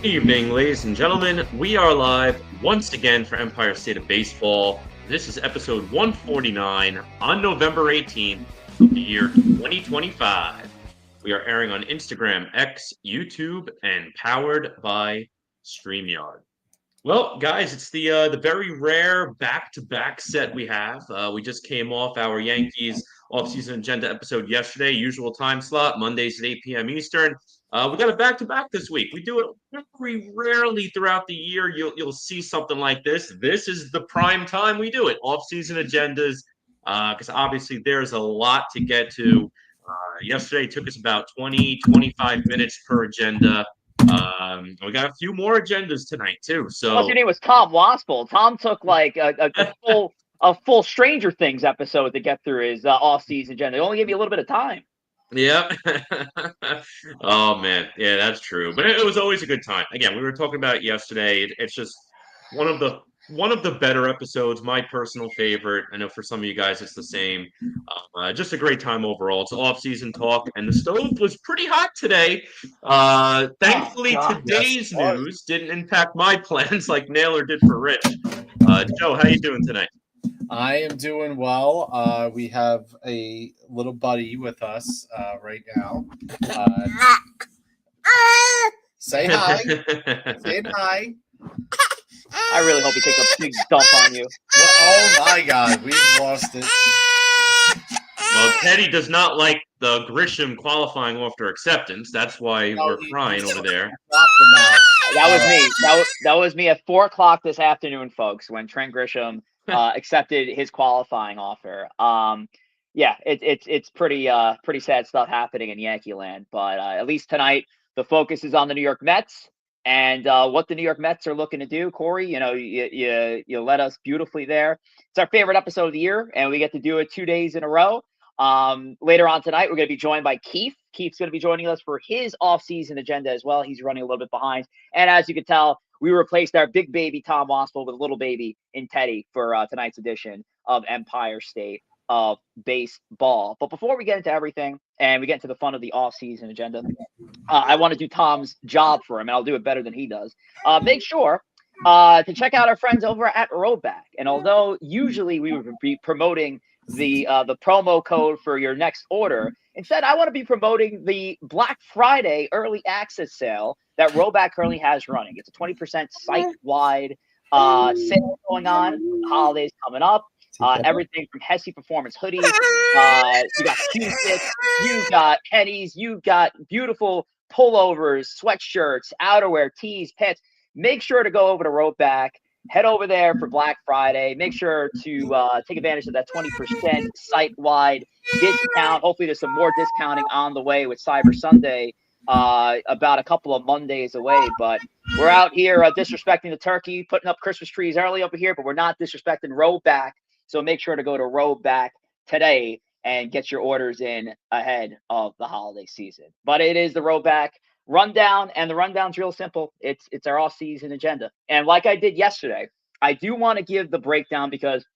Evening, ladies and gentlemen. We are live once again for Empire State of Baseball. This is episode 149 on November 18th of the year 2025. We are airing on Instagram, X, YouTube, and powered by StreamYard. Well, guys, it's the very rare back-to-back set we have. We just came off our Yankees offseason agenda episode yesterday, usual time slot, Mondays at 8 p.m. Eastern. We got a back-to-back this week. We do it very rarely throughout the year. You'll see something like this. This is the prime time we do it. Offseason agendas, because obviously there's a lot to get to. Yesterday took us about 20, 25 minutes per agenda. We got a few more agendas tonight too. Plus, So your name was Tom Waspel. Tom took like a full Stranger Things episode to get through his off-season agenda. They only gave you a little bit of time. yeah. Oh man, yeah, that's true. But it was always a good time. Again, we were talking about it yesterday. It's just one of the better episodes. My personal favorite. I know for some of you guys it's the same. Just a great time overall. It's off-season talk, and the stove was pretty hot today. Thankfully, today's news didn't impact my plans like Naylor did for Rich. Joe, how you doing tonight? I am doing well. We have a little buddy with us right now. Say hi. Say hi. I really hope he takes a big dump on you. Well, oh my God, we've lost it. Well, Teddy does not like the Grisham qualifying after acceptance. That's why we're crying over there. That was me. That was me at 4:00 this afternoon, folks, when Trent Grisham accepted his qualifying offer. Yeah, it's pretty sad stuff happening in Yankee land. But at least tonight, the focus is on the New York Mets and what the New York Mets are looking to do. Corey, you led us beautifully there. It's our favorite episode of the year, and we get to do it 2 days in a row. Later on tonight, we're going to be joined by KEEF. KEEF's going to be joining us for his off-season agenda as well. He's running a little bit behind. And as you can tell, we replaced our big baby Tom Waspel with a little baby in Teddy for tonight's edition of Empire State of Baseball. But before we get into everything and we get into the fun of the off-season agenda, I want to do Tom's job for him, and I'll do it better than he does. Make sure to check out our friends over at Roback. And although usually we would be promoting the promo code for your next order, instead I want to be promoting the Black Friday early access sale that Roback currently has running. It's a 20% site-wide sale going on. The holidays coming up. Everything from Hesse Performance hoodies. You got Q-tips, you got pennies, you got beautiful pullovers, sweatshirts, outerwear, tees, pants. Make sure to go over to Roback. Head over there for Black Friday. Make sure to take advantage of that 20% site-wide discount. Hopefully there's some more discounting on the way with Cyber Sunday about a couple of Mondays away. But we're out here disrespecting the turkey, putting up Christmas trees early over here, but we're not disrespecting Roback. So make sure to go to Roback today and get your orders in ahead of the holiday season. But it is the Roback rundown, and the rundown's real simple. It's our off-season agenda. And like I did yesterday, I do want to give the breakdown because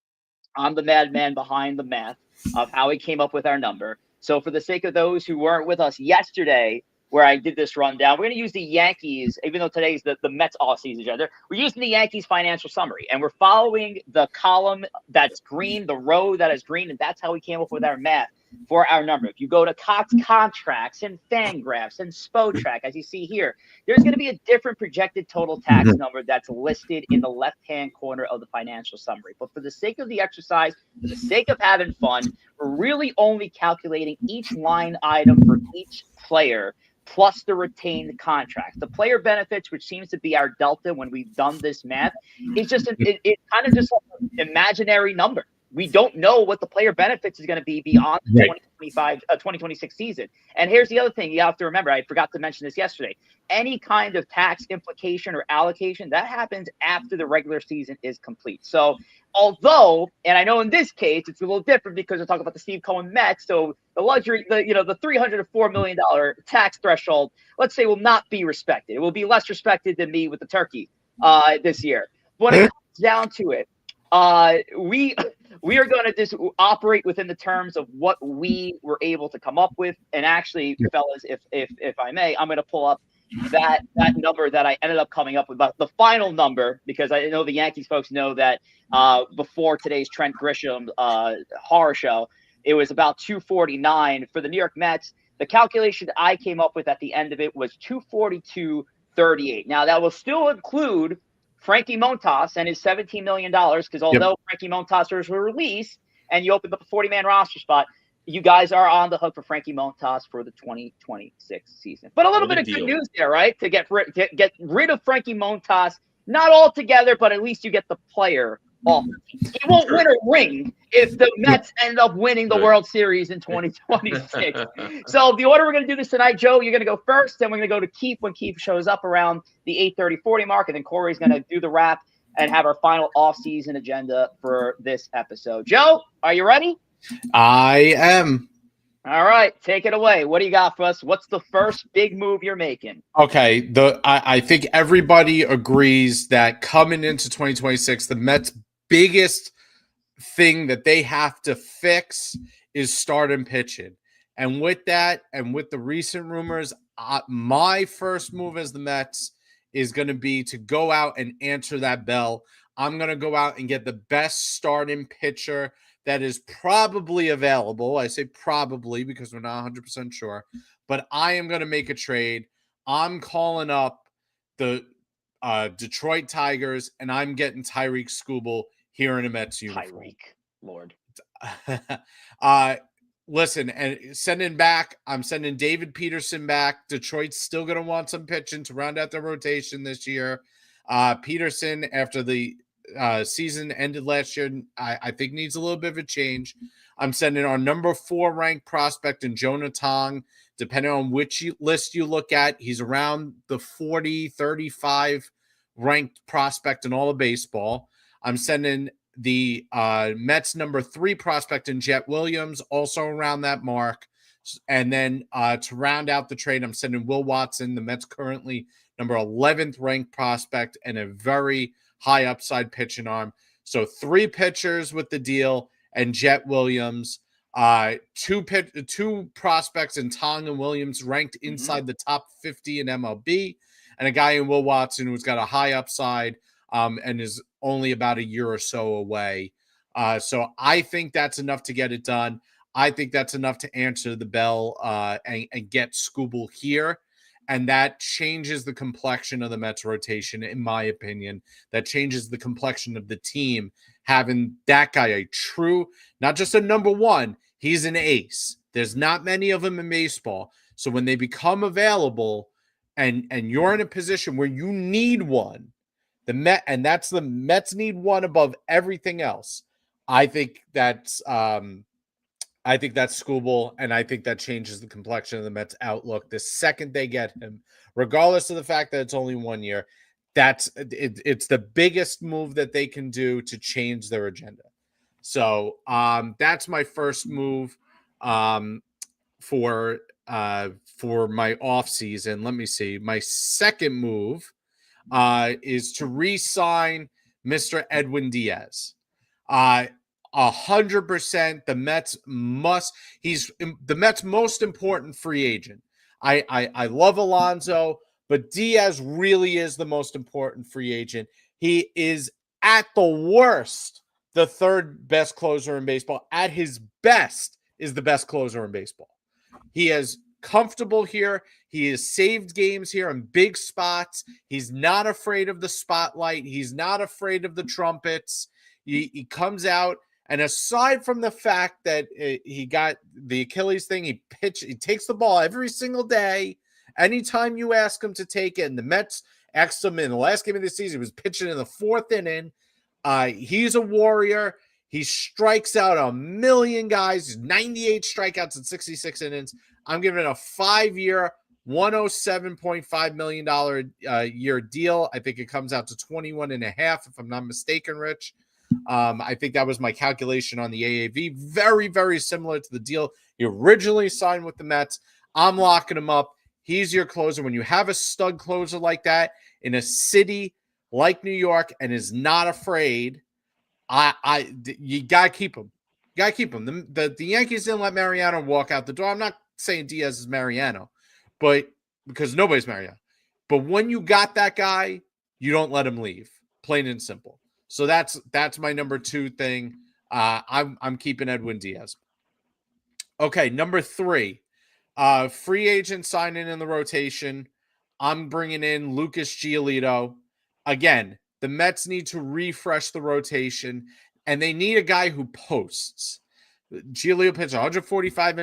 I'm the madman behind the math of how we came up with our number. So for the sake of those who weren't with us yesterday where I did this rundown, we're going to use the Yankees, even though today's the Mets off-season agenda, we're using the Yankees financial summary, and we're following the column that's green, the row that is green, and that's how we came up with our math for our number. If you go to Cox Contracts and Fangraphs and Spotrac, as you see here, there's going to be a different projected total tax number that's listed in the left-hand corner of the financial summary. But for the sake of the exercise, for the sake of having fun, we're really only calculating each line item for each player plus the retained contracts. The player benefits, which seems to be our delta when we've done this math, is just it's kind of just like an imaginary number. We don't know what the player benefits is going to be beyond the 2026 season. And here's the other thing you have to remember. I forgot to mention this yesterday. Any kind of tax implication or allocation, that happens after the regular season is complete. So although, and I know in this case, it's a little different because we're talking about the Steve Cohen Mets. So the luxury, the $304 million tax threshold, let's say, will not be respected. It will be less respected than me with the turkey this year. When it comes down to it, we are going to just operate within the terms of what we were able to come up with. And actually, fellas, if I may, I'm going to pull up that number that I ended up coming up with, but the final number, because I know the Yankees folks know that before today's Trent Grisham horror show, it was about 249 for the New York Mets. The calculation that I came up with at the end of it was 242.38. Now that will still include Frankie Montas and his $17 million, because although Frankie Montas was released and you opened up a 40-man roster spot, you guys are on the hook for Frankie Montas for the 2026 season. But a little bit of good news there, right? To get rid of Frankie Montas, not altogether, but at least you get the player off. He won't win a ring if the Mets end up winning the World Series in 2026. So the order we're going to do this tonight, Joe, you're going to go first, then we're going to go to KEEF when KEEF shows up around the 8:30-40 mark, and then Corey's going to do the wrap and have our final off-season agenda for this episode. Joe, are you ready? I am. All right, take it away. What do you got for us? What's the first big move you're making? Okay, I think everybody agrees that coming into 2026, the Mets' biggest thing that they have to fix is starting pitching. And with that, and with the recent rumors, my first move as the Mets is going to be to go out and answer that bell. I'm going to go out and get the best starting pitcher that is probably available. I say probably because we're not 100% sure, but I am going to make a trade. I'm calling up the Detroit Tigers, and I'm getting Tyreek Skubal here in a Mets uniform. Tyreek, Lord. Listen, and I'm sending David Peterson back. Detroit's still going to want some pitching to round out their rotation this year. Peterson, after the season ended last year, I think needs a little bit of a change. I'm sending our number 4 ranked prospect in Jonah Tong. Depending on which list you look at, he's around the 40, 35 ranked prospect in all of baseball. I'm sending the Mets number 3 prospect in Jet Williams, also around that mark. And then to round out the trade, I'm sending Will Watson, the Mets currently number 11th ranked prospect, and a very high upside pitching arm. So 3 pitchers with the deal and Jet Williams, 2 prospects in Tong and Williams ranked inside the top 50 in MLB, and a guy in Will Watson who's got a high upside and is only about a year or so away. So I think that's enough to get it done. I think that's enough to answer the bell and get Skubal here. And that changes the complexion of the Mets rotation, in my opinion. That changes the complexion of the team, having that guy a true, not just a number 1, he's an ace. There's not many of them in baseball. So when they become available and you're in a position where you need one, the Mets need one above everything else. I think that's Skubal, and I think that changes the complexion of the Mets' outlook. The second they get him, regardless of the fact that it's only 1 year, it's the biggest move that they can do to change their agenda. So that's my first move for my off season. Let me see. My second move is to re-sign Mr. Edwin Diaz. 100%. The Mets he's the Mets' most important free agent. I love Alonso, but Diaz really is the most important free agent. He is at the worst the 3rd best closer in baseball. At his best is the best closer in baseball. He is comfortable here. He has saved games here in big spots. He's not afraid of the spotlight. He's not afraid of the trumpets. He comes out. And aside from the fact that he got the Achilles thing, he takes the ball every single day. Anytime you ask him to take it, and the Mets asked him in the last game of the season, he was pitching in the 4th inning. He's a warrior. He strikes out a million guys, 98 strikeouts in 66 innings. I'm giving it a 5-year, $107.5 million year deal. I think it comes out to 21.5, if I'm not mistaken, Rich. I think that was my calculation on the AAV. Very, very similar to the deal he originally signed with the Mets. I'm locking him up. He's your closer. When you have a stud closer like that in a city like New York and is not afraid, you got to keep him. You got to keep him. The Yankees didn't let Mariano walk out the door. I'm not saying Diaz is Mariano, but because nobody's Mariano. But when you got that guy, you don't let him leave. Plain and simple. So that's my number 2 thing. I'm keeping Edwin Diaz. Okay, number 3. Free agent signing in the rotation. I'm bringing in Lucas Giolito. Again, the Mets need to refresh the rotation, and they need a guy who posts. Giolito pitched 145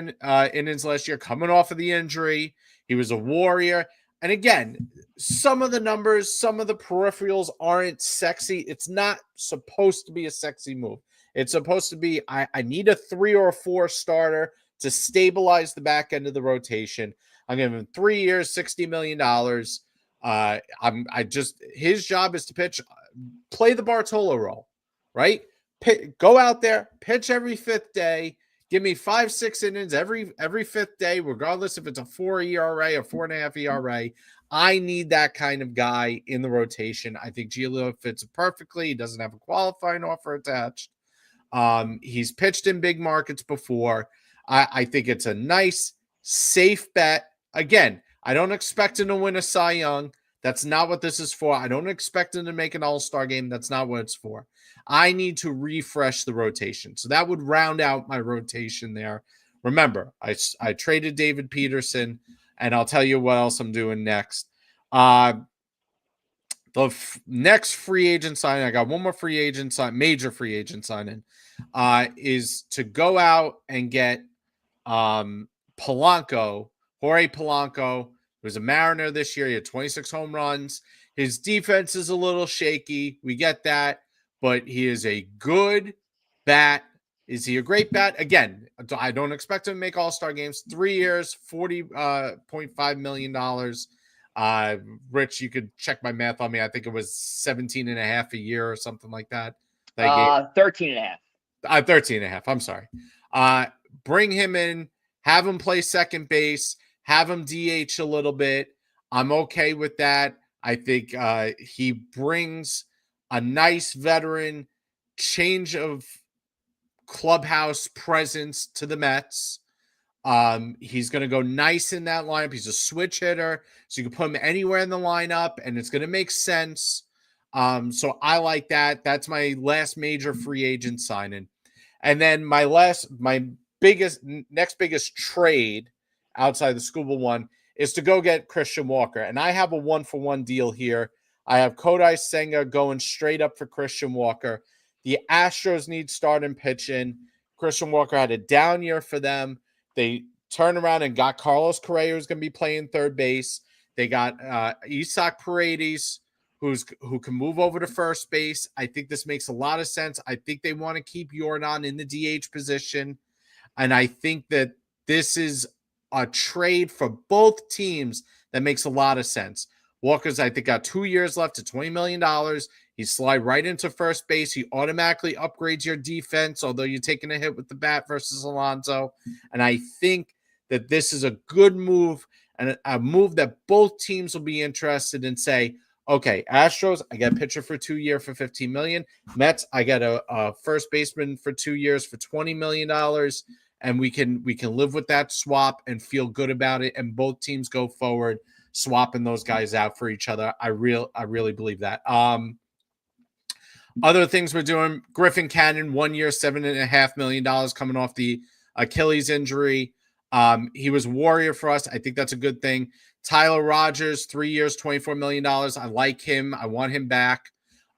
innings last year, coming off of the injury. He was a warrior. And again, some of the numbers, some of the peripherals aren't sexy. It's not supposed to be a sexy move. It's supposed to be, I need a 3 or a 4 starter to stabilize the back end of the rotation. I'm giving him 3 years, $60 million. His job is to pitch, play the Bartolo role, right? Go out there, pitch every 5th day. Give me 5-6 innings every 5th day, regardless if it's a 4 ERA or 4.5 ERA. I need that kind of guy in the rotation. I think Giolito fits perfectly. He doesn't have a qualifying offer attached. He's pitched in big markets before. I think it's a nice, safe bet. Again, I don't expect him to win a Cy Young. That's not what this is for. I don't expect him to make an all-star game. That's not what it's for. I need to refresh the rotation. So that would round out my rotation there. Remember, I traded David Peterson, and I'll tell you what else I'm doing next. Next free agent signing, I got one more free agent sign, major free agent signing, is to go out and get Polanco, Jorge Polanco. He was a Mariner this year. He had 26 home runs. His defense is a little shaky. We get that, but he is a good bat. Is he a great bat? Again, I don't expect him to make all-star games. 3 years, $40.5 million. Rich, you could check my math on me. I think it was 17 and a half a year or something like that. 13 and a half. 13 and a half. I'm sorry. Bring him in, have him play second base, have him DH a little bit. I'm okay with that. I think he brings a nice veteran change of clubhouse presence to the Mets. He's going to go nice in that lineup. He's a switch hitter, so you can put him anywhere in the lineup, and it's going to make sense. So I like that. That's my last major free agent signing. And then my next biggest trade outside the scuba one is to go get Christian Walker. And I have a 1-for-1 deal here. I have Kodai Senga going straight up for Christian Walker. The Astros need starting pitching. Christian Walker had a down year for them. They turned around and got Carlos Correa, who's going to be playing third base. They got Isaac Paredes, who can move over to first base. I think this makes a lot of sense. I think they want to keep Yordan in the DH position. And I think that this is a trade for both teams that makes a lot of sense. Walker's, I think, got 2 years left at $20 million. He slide right into first base. He automatically upgrades your defense, although you're taking a hit with the bat versus Alonso. And I think that this is a good move and a move that both teams will be interested in. Say, okay, Astros, I got a pitcher for 2 years for $15 million. Mets, I got a first baseman for 2 years for $20 million. And we can live with that swap and feel good about it. And both teams go forward, swapping those guys out for each other. I really believe that. Other things we're doing, Griffin Cannon, 1 year, $7.5 million coming off the Achilles injury. He was warrior for us. I think that's a good thing. Tyler Rogers, 3 years, $24 million. I like him. I want him back.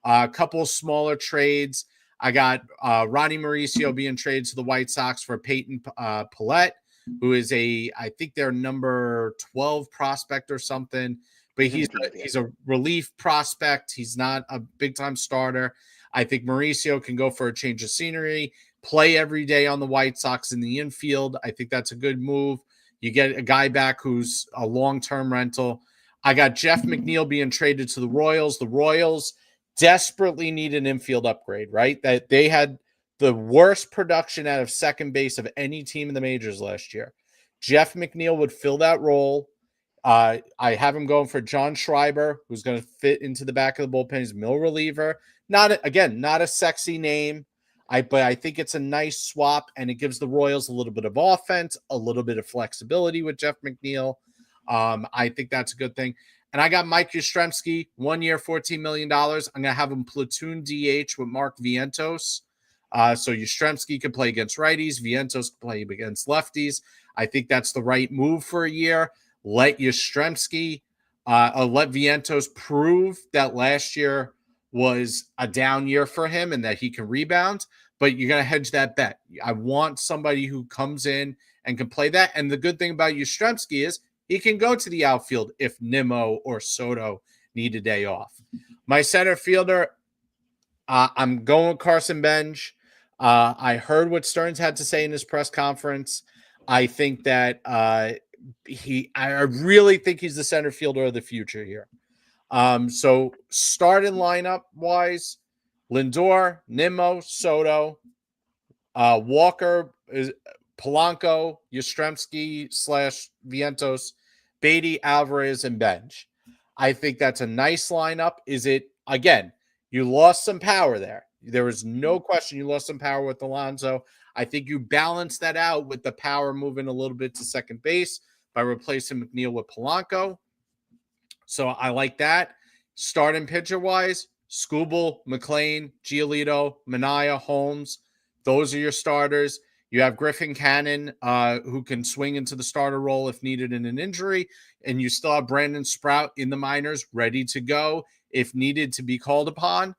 A couple smaller trades. I got Ronnie Mauricio being traded to the White Sox for Peyton Pallette, who is I think they're number 12 prospect or something. But he's a relief prospect. He's not a big-time starter. I think Mauricio can go for a change of scenery, play every day on the White Sox in the infield. I think that's a good move. You get a guy back who's a long-term rental. I got Jeff McNeil being traded to the Royals. The Royals desperately need an infield upgrade, right? That they had the worst production out of second base of any team in the majors last year. Jeff McNeil would fill that role. I have him going for John Schreiber, who's going to fit into the back of the bullpen. He's a middle reliever. Not a sexy name, but I think it's a nice swap, and it gives the Royals a little bit of offense, a little bit of flexibility with Jeff McNeil. I think that's a good thing. And I got Mike Yastrzemski, 1 year, $14 million. I'm going to have him platoon DH with Mark Vientos. So Yastrzemski can play against righties. Vientos can play against lefties. I think that's the right move for a year. Let Yastrzemski, let Vientos prove that last year was a down year for him and that he can rebound. But you're going to hedge that bet. I want somebody who comes in and can play that. And the good thing about Yastrzemski is he can go to the outfield if Nimmo or Soto need a day off. My center fielder, I'm going with Carson Bench. I heard what Stearns had to say in his press conference. I think that I really think he's the center fielder of the future here. So starting lineup wise, Lindor, Nimmo, Soto, Walker, Polanco, Yastrzemski / Vientos, Beatty, Alvarez, and Bench. I think that's a nice lineup. Is it, again, you lost some power there. There was no question you lost some power with Alonso. I think you balance that out with the power moving a little bit to second base by replacing McNeil with Polanco. So I like that. Starting pitcher-wise, Skubal, McLean, Giolito, Minaya, Holmes. Those are your starters. You have Griffin Cannon, who can swing into the starter role if needed in an injury. And you still have Brandon Sprout in the minors ready to go if needed to be called upon.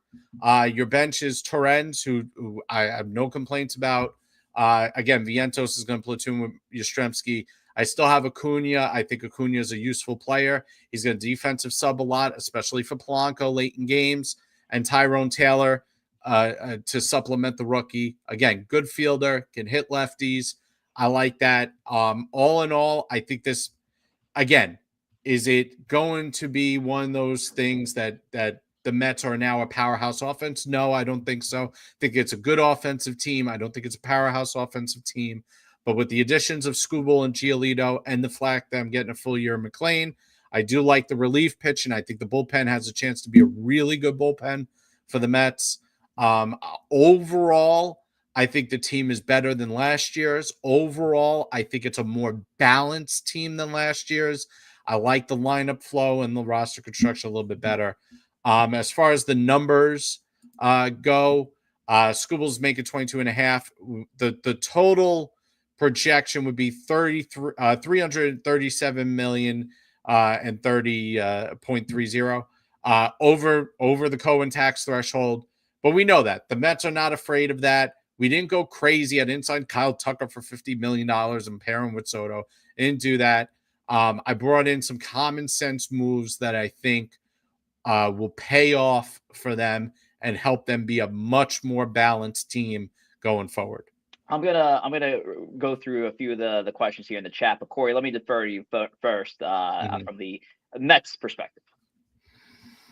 Your bench is Torrens, who I have no complaints about. Again, Vientos is going to platoon with Yastrzemski. I still have Acuna. I think Acuna is a useful player. He's going to defensive sub a lot, especially for Polanco late in games. And Tyrone Taylor to supplement the rookie. Again, good fielder, can hit lefties. I like that. All in all, I think this, again, is it going to be one of those things that the Mets are now a powerhouse offense? No, I don't think so. I think it's a good offensive team. I don't think it's a powerhouse offensive team. But with the additions of Skubal and Giolito and the fact that I'm getting a full year of McLean, I do like the relief pitch, and I think the bullpen has a chance to be a really good bullpen for the Mets. Overall, I think the team is better than last year's. Overall, I think it's a more balanced team than last year's. I like the lineup flow and the roster construction a little bit better. As far as the numbers go, Skubal's making 22.5. The total projection would be 337 million and 30.30 over the Cohen tax threshold. But we know that the Mets are not afraid of that. We didn't go crazy. I didn't sign Kyle Tucker for $50 million and pair him with Soto. I didn't do that. I brought in some common sense moves that I think will pay off for them and help them be a much more balanced team going forward. I'm gonna go through a few of the questions here in the chat, but Corey, let me defer to you first from the Mets perspective.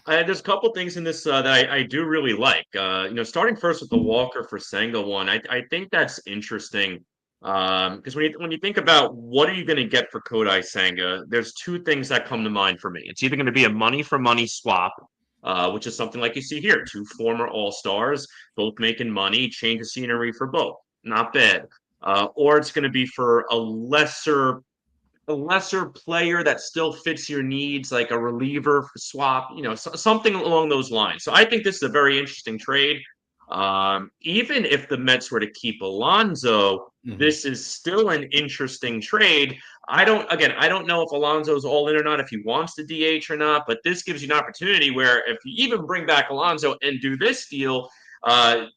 There's a couple things in this that I do really like. Starting first with the Walker for Senga one, I think that's interesting because when you think about what are you going to get for Kodai Senga, there's two things that come to mind for me. It's either going to be a money for money swap, which is something like you see here, two former All-Stars, both making money, change of scenery for both. Not bad. Or it's going to be for a lesser player that still fits your needs, like a reliever swap, something along those lines. So I think this is a very interesting trade. Even if the Mets were to keep Alonso, this is still an interesting trade. I don't know if Alonso's all in or not, if he wants to DH or not, but this gives you an opportunity where if you even bring back Alonso and do this deal,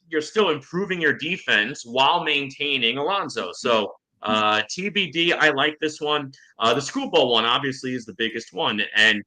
you're still improving your defense while maintaining Alonso. So TBD, I like this one. The Skubal one obviously is the biggest one. And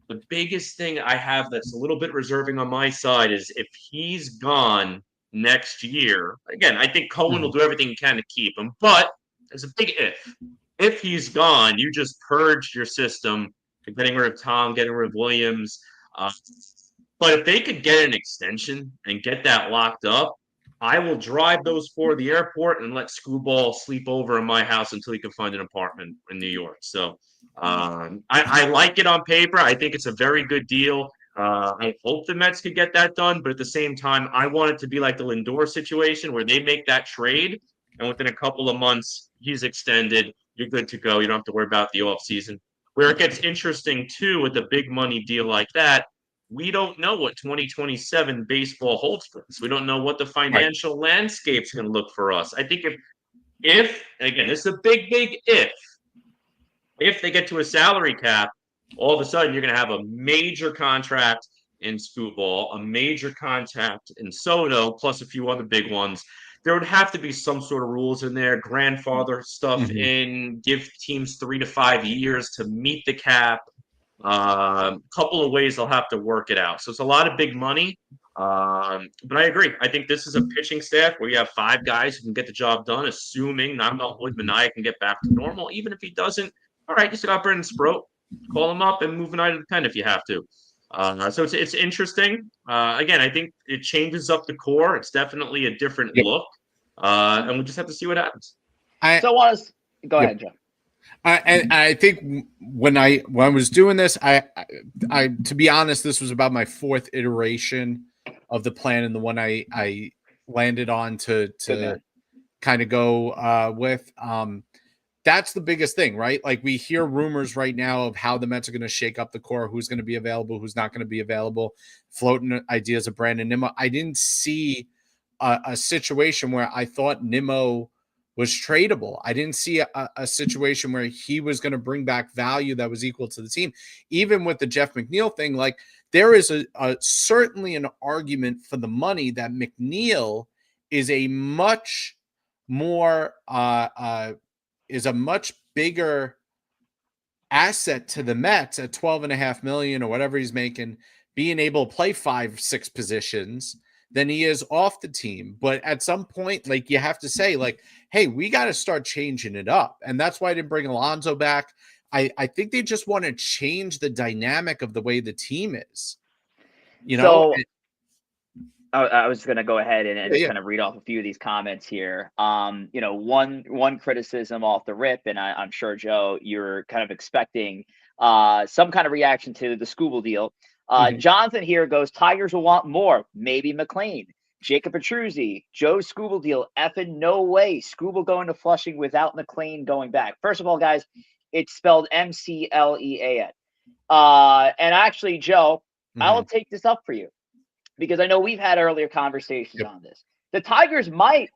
the biggest thing I have that's a little bit reserving on my side is if he's gone next year, again, I think Cohen will do everything he can to keep him, but there's a big if. If he's gone, you just purged your system, getting rid of Tom, getting rid of Williams. But if they could get an extension and get that locked up, I will drive those four to the airport and let Skubal sleep over in my house until he can find an apartment in New York. So I like it on paper. I think it's a very good deal. I hope the Mets could get that done, but at the same time, I want it to be like the Lindor situation where they make that trade, and within a couple of months, he's extended. You're good to go. You don't have to worry about the offseason. Where it gets interesting too with a big money deal like that, we don't know what 2027 baseball holds for us. We don't know what the financial landscape's going to look for us. I think if again, this is a big if they get to a salary cap, all of a sudden you're going to have a major contract in Scooball, a major contract in Soto, plus a few other big ones. There would have to be some sort of rules in there, grandfather stuff in, give teams 3 to 5 years to meet the cap. Couple of ways they'll have to work it out. So it's a lot of big money. But I agree. I think this is a pitching staff where you have 5 guys who can get the job done, assuming not about Wood Mania can get back to normal. Even if he doesn't, all right, you still got Brendan Sproat. Call him up and move an eye to the pen if you have to. So it's interesting. Again, I think it changes up the core. It's definitely a different look. And we just have to see what happens. Go ahead, Joe. And I think when I was doing this, I to be honest, this was about my 4th iteration of the plan, and the one I landed on to kind of go with. That's the biggest thing, right? Like, we hear rumors right now of how the Mets are going to shake up the core, who's going to be available, who's not going to be available, floating ideas of Brandon Nimmo. I didn't see a situation where I thought Nimmo was tradable. I didn't see a situation where he was going to bring back value that was equal to the team. Even with the Jeff McNeil thing, like, there is certainly an argument for the money that McNeil is a much more is a much bigger asset to the Mets at $12.5 million or whatever he's making, being able to play 5-6 positions than he is off the team. But at some point, like, you have to say, like, hey, we got to start changing it up. And that's why I didn't bring Alonso back. I think they just want to change the dynamic of the way the team is. You know? I was going to go ahead and just kind of read off a few of these comments here. One criticism off the rip, and I'm sure, Joe, you're kind of expecting some kind of reaction to the Scooble deal. Jonathan here goes, Tigers will want more, maybe McLean. Jacob Petruzzi, Joe Scooble deal, effing no way. Scooble going to Flushing without McLean going back. First of all, guys, it's spelled MCLEAN. And actually, Joe, I will take this up for you, because I know we've had earlier conversations on this. The Tigers might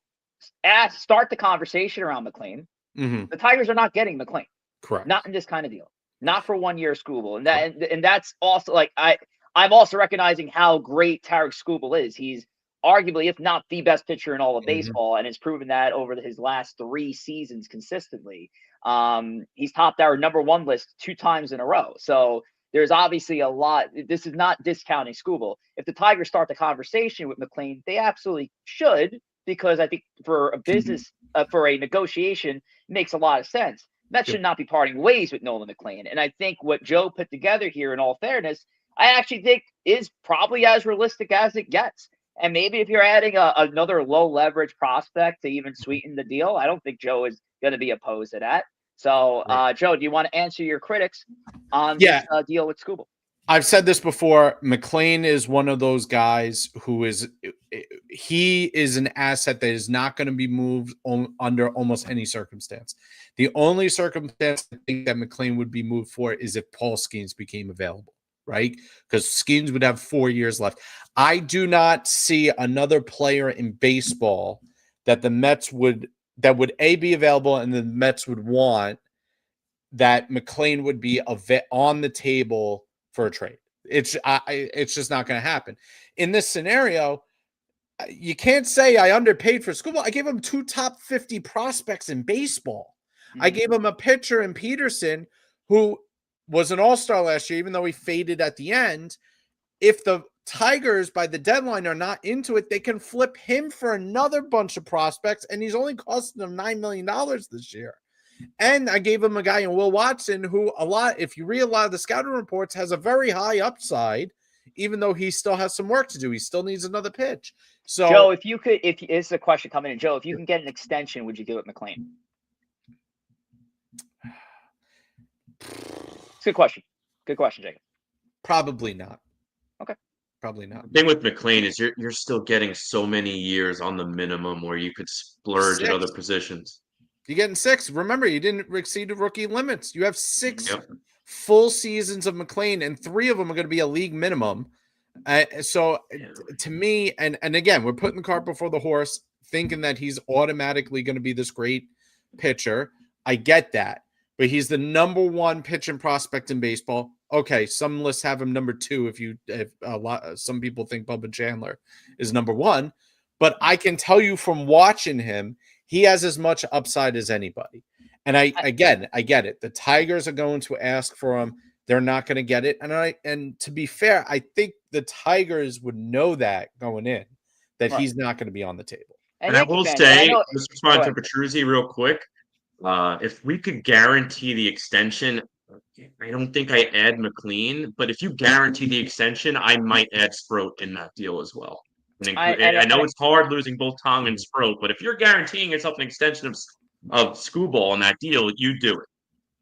start the conversation around McLean. The Tigers are not getting McLean. Correct. Not in this kind of deal. Not for 1 year Scooble. And that's also, like, I'm also recognizing how great Tarek Scooble is. He's arguably, if not the best pitcher in all of baseball, and has proven that over his last 3 seasons consistently. He's topped our #1 list 2 times in a row. So there's obviously a lot. This is not discounting Scooble. If the Tigers start the conversation with McLean, they absolutely should, because I think for a business, for a negotiation, it makes a lot of sense. That should not be parting ways with Nolan McLean. And I think what Joe put together here, in all fairness, I actually think is probably as realistic as it gets. And maybe if you're adding another low leverage prospect to even sweeten the deal, I don't think Joe is going to be opposed to that. So, Joe, do you want to answer your critics on this deal with Scooble? I've said this before. McLean is one of those guys who is an asset that is not going to be moved under almost any circumstance. The only circumstance I think that McLean would be moved for is if Paul Skeens became available, right? Because Skeens would have 4 years left. I do not see another player in baseball that the Mets would be available and the Mets would want, that McLean would be on the table for a trade. It's just not going to happen. In this scenario, you can't say I underpaid for Scooble. I gave him 2 top 50 prospects in baseball. I gave him a pitcher in Peterson who was an all-star last year, even though he faded at the end. If the Tigers by the deadline are not into it, they can flip him for another bunch of prospects, and he's only costing them $9 million this year. And I gave him a guy in Will Watson who, if you read a lot of the scouting reports, has a very high upside, even though he still has some work to do. He still needs another pitch. So, Joe, if it's a question coming in, Joe, if you can get an extension, would you do it, McLean? It's a good question. Good question, Jacob. Probably not. Okay. Probably not. The thing with McLean is you're still getting so many years on the minimum where you could splurge at other positions. You're getting 6. Remember, you didn't exceed the rookie limits. You have 6 full seasons of McLean, and 3 of them are going to be a league minimum. To me, and again, we're putting the cart before the horse, thinking that he's automatically going to be this great pitcher. I get that, but he's the number 1 pitching prospect in baseball. Okay, some lists have him number 2. If some people think Bubba Chandler is number 1, but I can tell you from watching him, he has as much upside as anybody. And I get it. The Tigers are going to ask for him. They're not going to get it. And to be fair, I think the Tigers would know that going in, that he's not going to be on the table. And I will say, just respond to Petruzzi real quick. If we could guarantee the extension, I don't think I add McLean, but if you guarantee the extension, I might add Sproat in that deal as well. I know it's hard losing both Tong and Sproat, but if you're guaranteeing yourself an extension of Skubal on that deal, you do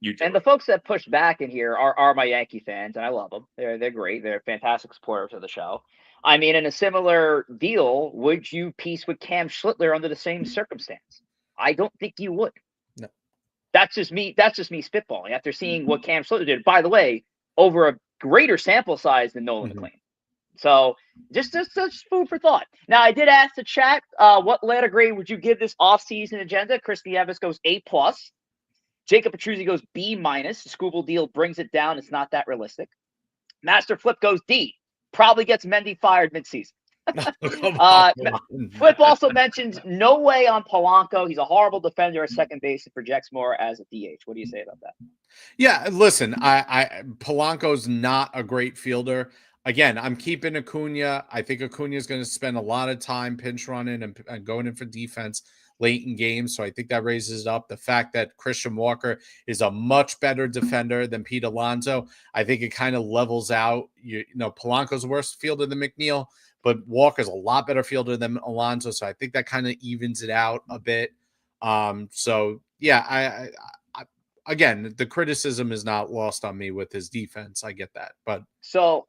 it. The folks that push back in here are my Yankee fans, and I love them. They're great. They're fantastic supporters of the show. I mean, in a similar deal, would you piece with Cam Schlittler under the same circumstance? I don't think you would. No. That's just me spitballing after seeing what Cam Schlittler did. By the way, over a greater sample size than Nolan McLean. So just food for thought. Now, I did ask the chat, what letter grade would you give this offseason agenda? Chris Nieves goes A+. Jacob Petruzzi goes B-. The Skubal deal brings it down. It's not that realistic. Master Flip goes D. Probably gets Mendy fired midseason. Flip also mentions no way on Polanco. He's a horrible defender at second base and projects more as a DH. What do you say about that? Yeah, listen, Polanco's not a great fielder. Again, I'm keeping Acuna. I think Acuna is going to spend a lot of time pinch running and going in for defense late in games. So I think that raises it up. The fact that Christian Walker is a much better defender than Pete Alonso, I think it kind of levels out. You know, Polanco's a worse fielder than McNeil, but Walker's a lot better fielder than Alonso. So I think that kind of evens it out a bit. So yeah, I again, the criticism is not lost on me with his defense. I get that, but so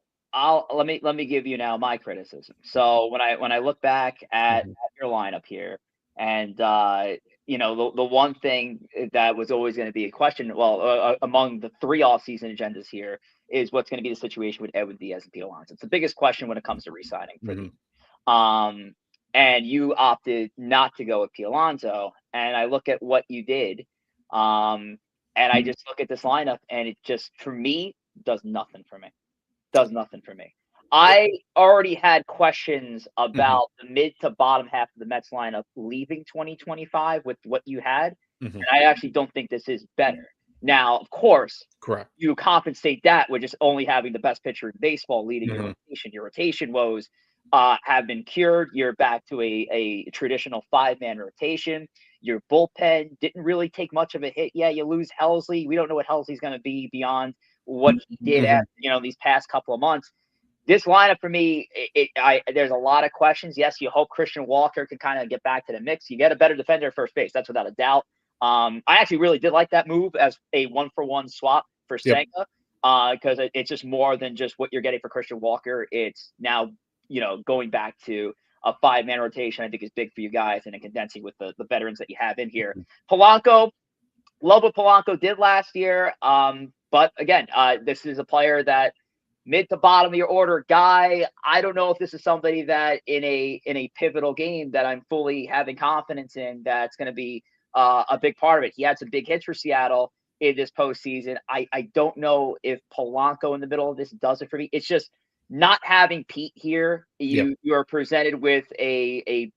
let me give you now my criticism. So when I look back at your lineup here, and you know, the one thing that was always going to be a question, among the 3 off-season agendas here, is what's going to be the situation with Edwin Diaz and Pete Alonso. It's the biggest question when it comes to re-signing for them. And you opted not to go with Pete Alonso, and I look at what you did, and I just look at this lineup, and it just, for me, does nothing for me. I already had questions about the mid to bottom half of the Mets lineup leaving 2025 with what you had. And I actually don't think this is better. Now, of course, correct. You compensate that with just only having the best pitcher in baseball leading your rotation. Your rotation woes have been cured. You're back to a traditional 5-man rotation. Your bullpen didn't really take much of a hit. Yeah, you lose Helsley. We don't know what Helsley's going to be beyond what he did at these past couple of months. This lineup for me, there's a lot of questions. Yes, you hope Christian Walker can kind of get back to the mix. You get a better defender at first base. That's without a doubt. I actually really did like that move as a 1-for-1 swap for Senga, because it's just more than just what you're getting for Christian Walker. It's now, going back to a 5-man rotation. I think is big for you guys, and condensing with the veterans that you have in here. Polanco, love what Polanco did last year. But again, this is a player that mid to bottom of your order guy. I don't know if this is somebody that in a pivotal game that I'm fully having confidence in that's going to be a big part of it. He had some big hits for Seattle in this postseason. I don't know if Polanco in the middle of this does it for me. It's just not having Pete here. You are presented with a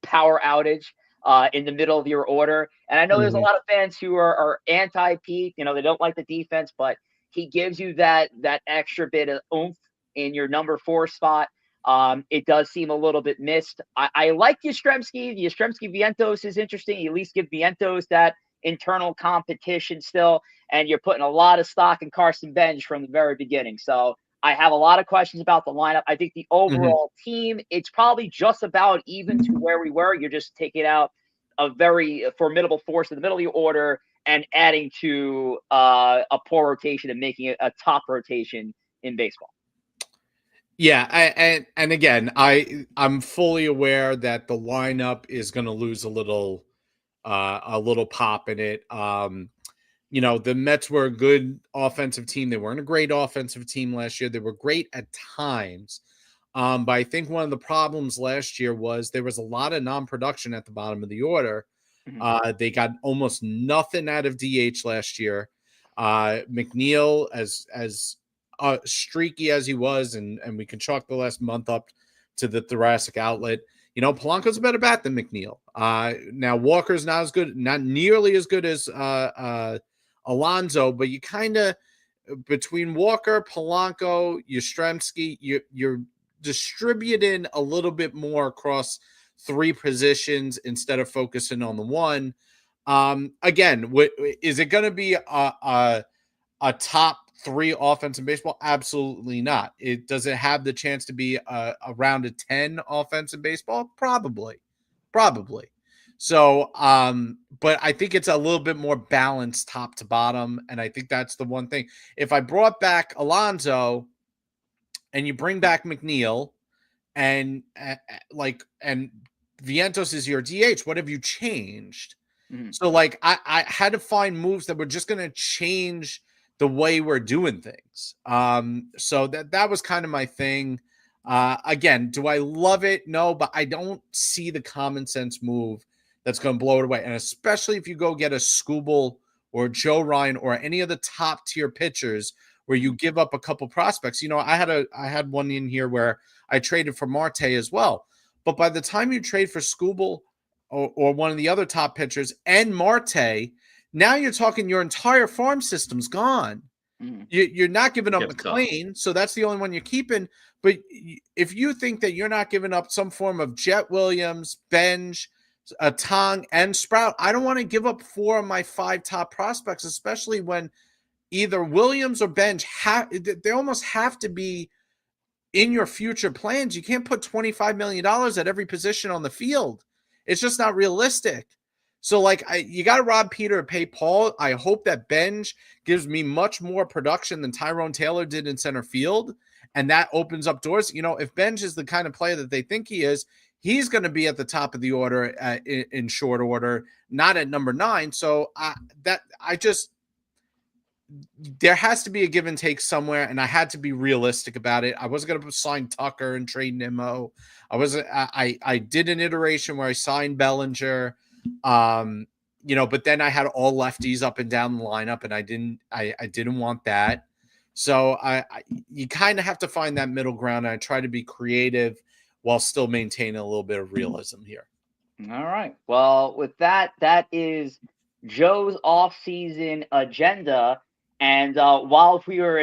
power outage in the middle of your order. And I know there's a lot of fans who are anti-Pete. They don't like the defense, but he gives you that extra bit of oomph in your number 4 spot. It does seem a little bit missed. I like Yastrzemski. Yastrzemski-Vientos is interesting. You at least give Vientos that internal competition still, and you're putting a lot of stock in Carson Bench from the very beginning. So I have a lot of questions about the lineup. I think the overall team, it's probably just about even to where we were. You're just taking out a very formidable force in the middle of your order and adding to a poor rotation and making it a top rotation in baseball. Yeah, and again, I'm fully aware that the lineup is going to lose a little pop in it. You know, the Mets were a good offensive team. They weren't a great offensive team last year. They were great at times. But I think one of the problems last year was there was a lot of non-production at the bottom of the order. They got almost nothing out of DH last year. McNeil, as streaky as he was, and we can chalk the last month up to the thoracic outlet. You know, Polanco's a better bat than McNeil. Now Walker's not as good, not nearly as good as Alonso, but you kind of between Walker, Polanco, Yastrzemski, you're distributing a little bit more across three positions instead of focusing on the one. Again, is it going to be a top three offense in baseball? Absolutely not. Does it have the chance to be around a 10 offense in baseball? Probably. So, but I think it's a little bit more balanced top to bottom. And I think that's the one thing. If I brought back Alonso and you bring back McNeil and Vientos is your DH, what have you changed? So like I had to find moves that were just going to change the way we're doing things. So that was kind of my thing. Again, do I love it? No, but I don't see the common sense move that's going to blow it away. And especially if you go get a Skubal or Joe Ryan or any of the top tier pitchers where you give up a couple prospects. You know, I had one in here where I traded for Marte as well. But by the time you trade for Skubal or one of the other top pitchers and Marte, now you're talking your entire farm system's gone. You're not giving up McLean, so that's the only one you're keeping. But if you think that you're not giving up some form of Jet Williams, Benj, Tong, and Sprout, I don't want to give up 4 of my 5 top prospects, especially when either Williams or Benj they almost have to be in your future plans. You can't put $25 million at every position on the field. It's just not realistic. So, like, you got to rob Peter to pay Paul. I hope that Benj gives me much more production than Tyrone Taylor did in center field, and that opens up doors. You know, if Benj is the kind of player that they think he is, he's going to be at the top of the order in short order, not at number 9. So, there has to be a give and take somewhere, and I had to be realistic about it. I wasn't going to sign Tucker and trade Nimmo. I did an iteration where I signed Bellinger. You know, but then I had all lefties up and down the lineup, and I didn't want that. So you kind of have to find that middle ground. And I try to be creative while still maintaining a little bit of realism here. All right. Well, with that is Joe's off-season agenda. And while we're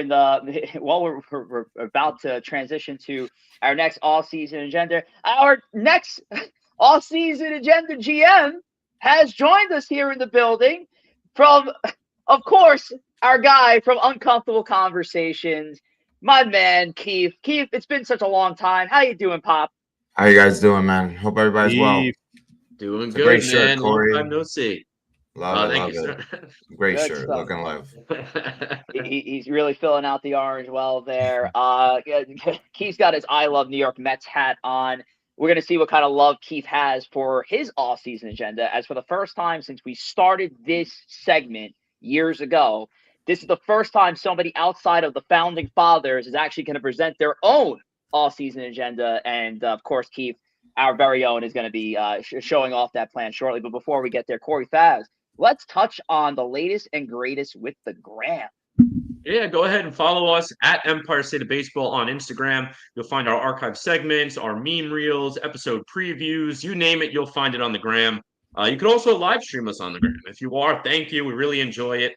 about to transition to our next off-season agenda, our next off-season agenda GM has joined us here in the building from, of course, our guy from Uncomfortable Conversations, my man, KEEF. KEEF, it's been such a long time. How you doing, Pop? How you guys doing, man? Hope everybody's well. Doing it's good, great man. Shirt, Corey. Long time no see. Love it. Great Good shirt. stuff. Looking live. He's really filling out the orange well there. Keith's got his I Love New York Mets hat on. We're going to see what kind of love Keith has for his off-season agenda. As for the first time since we started this segment years ago, this is the first time somebody outside of the founding fathers is actually going to present their own off-season agenda. And, of course, Keith, our very own, is going to be showing off that plan shortly. But before we get there, Corey Favs, let's touch on the latest and greatest with the gram. Yeah, go ahead and follow us at Empire State of Baseball on Instagram. You'll find our archive segments, our meme reels, episode previews, you name it, you'll find it on the gram. You can also live stream us on the gram. If you are, thank you. We really enjoy it.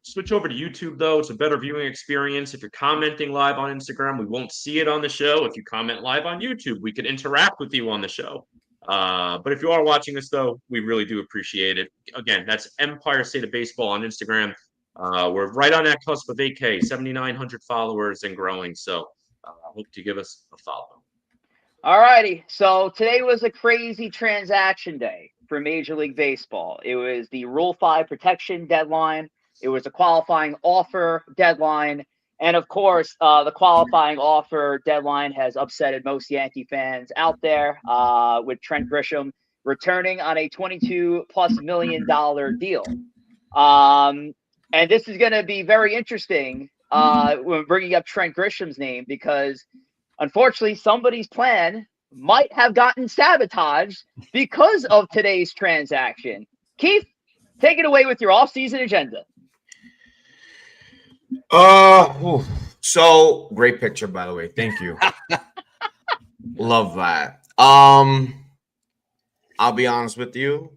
Switch over to YouTube, though. It's a better viewing experience. If you're commenting live on Instagram, we won't see it on the show. If you comment live on YouTube, we could interact with you on the show. But if you are watching us, though, we really do appreciate it. Again, that's Empire State of Baseball on Instagram. We're right on that cusp of 8K, 7,900 followers and growing. So I hope you give us a follow. All righty. So today was a crazy transaction day for Major League Baseball. It was the Rule 5 protection deadline. It was a qualifying offer deadline. And, of course, the qualifying offer deadline has upsetted most Yankee fans out there with Trent Grisham returning on a $22+ million deal. And this is going to be very interesting when bringing up Trent Grisham's name, because unfortunately somebody's plan might have gotten sabotaged because of today's transaction. Keith, take it away with your off-season agenda. So great picture, by the way. Thank you. Love that. I'll be honest with you.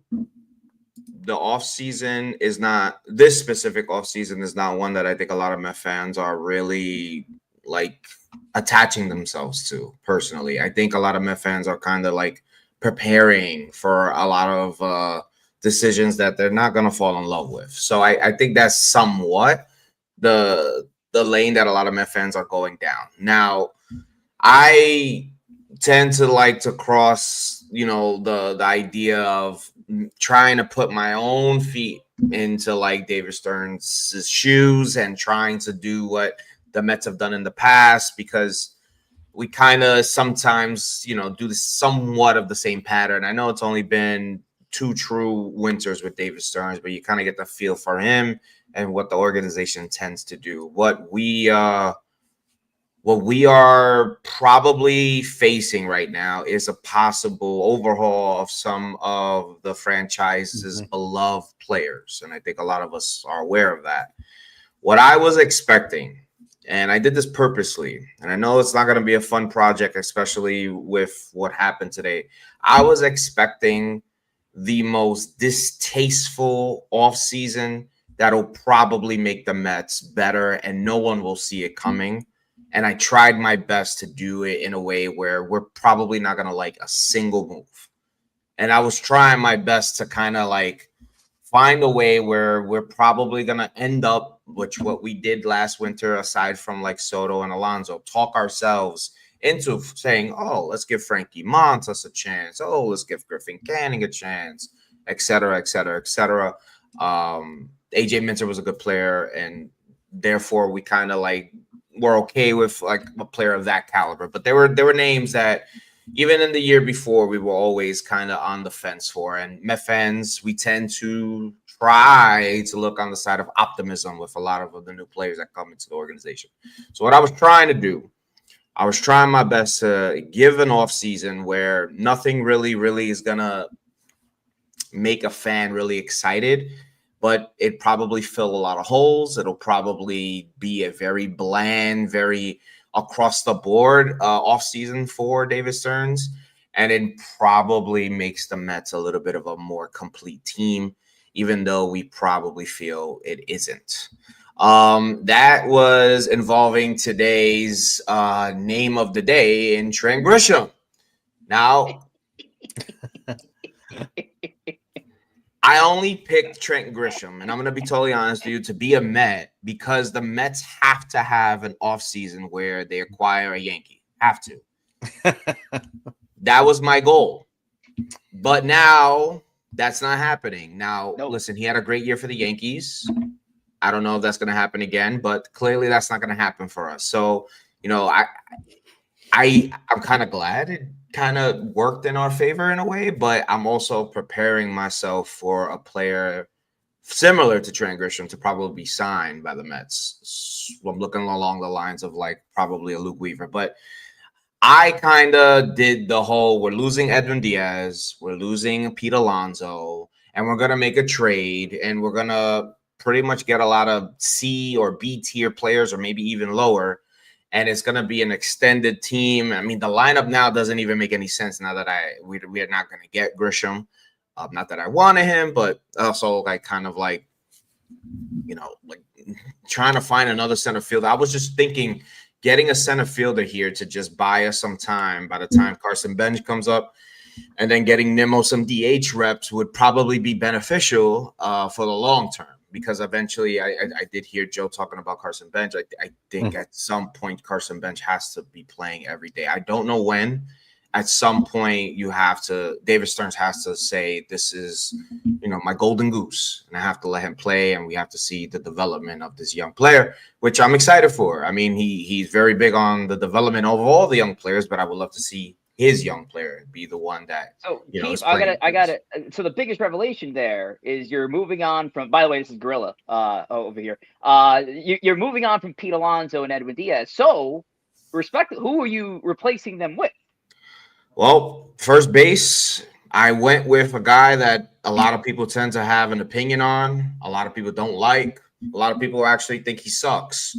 The off season is not, this specific off season is not one that I think a lot of Met fans are really like attaching themselves to. Personally, I think a lot of Met fans are kind of like preparing for a lot of decisions that they're not going to fall in love with. So I think that's somewhat the lane that a lot of Met fans are going down. Now, I tend to like to cross, the idea of trying to put my own feet into like David Stearns' shoes and trying to do what the Mets have done in the past, because we kind of sometimes, do this somewhat of the same pattern. I know it's only been 2 true winters with David Stearns, but you kind of get the feel for him and what the organization tends to do. What we are probably facing right now is a possible overhaul of some of the franchise's beloved players. And I think a lot of us are aware of that. What I was expecting, and I did this purposely, and I know it's not going to be a fun project, especially with what happened today. I was expecting the most distasteful offseason that'll probably make the Mets better, and no one will see it coming. And I tried my best to do it in a way where we're probably not going to like a single move. And I was trying my best to kind of like find a way where we're probably going to end up, which what we did last winter, aside from like Soto and Alonso, talk ourselves into saying, oh, let's give Frankie Montas a chance. Oh, let's give Griffin Canning a chance, et cetera, et cetera, et cetera. AJ Minter was a good player, and therefore we kind of like were okay with like a player of that caliber. But there were names that even in the year before we were always kind of on the fence for. And Met fans, we tend to try to look on the side of optimism with a lot of the new players that come into the organization. So what I was trying to do, I was trying my best to give an offseason where nothing really is gonna make a fan really excited, but it probably fill a lot of holes. It'll probably be a very bland, very across the board offseason for David Stearns. And it probably makes the Mets a little bit of a more complete team, even though we probably feel it isn't. That was involving today's name of the day in Trent Grisham. Now, I only picked Trent Grisham, and I'm going to be totally honest with you, to be a Met, because the Mets have to have an offseason where they acquire a Yankee. Have to. That was my goal. But now that's not happening. Now, Listen, he had a great year for the Yankees. I don't know if that's going to happen again, but clearly that's not going to happen for us. So, I'm kind of glad it kind of worked in our favor in a way, but I'm also preparing myself for a player similar to Trent Grisham to probably be signed by the Mets. So I'm looking along the lines of like probably a Luke Weaver, but I kind of did the whole, we're losing Edwin Diaz, we're losing Pete Alonso, and we're going to make a trade, and we're going to pretty much get a lot of C or B tier players, or maybe even lower. And it's going to be an extended team. I mean, the lineup now doesn't even make any sense now that we are not going to get Grisham. Not that I wanted him, but also like kind of like, like trying to find another center fielder. I was just thinking getting a center fielder here to just buy us some time by the time Carson Bench comes up, and then getting Nimmo some DH reps would probably be beneficial for the long term. Because eventually I did hear Joe talking about Carson Bench. I think at some point Carson Bench has to be playing every day. I don't know when. At some point David Stearns has to say, this is, my golden goose, and I have to let him play, and we have to see the development of this young player, which I'm excited for. I mean, he's very big on the development of all the young players, but I would love to see, his young player be the one that So is Keith, playing. I got it. So the biggest revelation there is you're moving on from. By the way, this is Gorilla over here. You're moving on from Pete Alonso and Edwin Diaz. So, who are you replacing them with? Well, first base, I went with a guy that a lot of people tend to have an opinion on. A lot of people don't like. A lot of people actually think he sucks.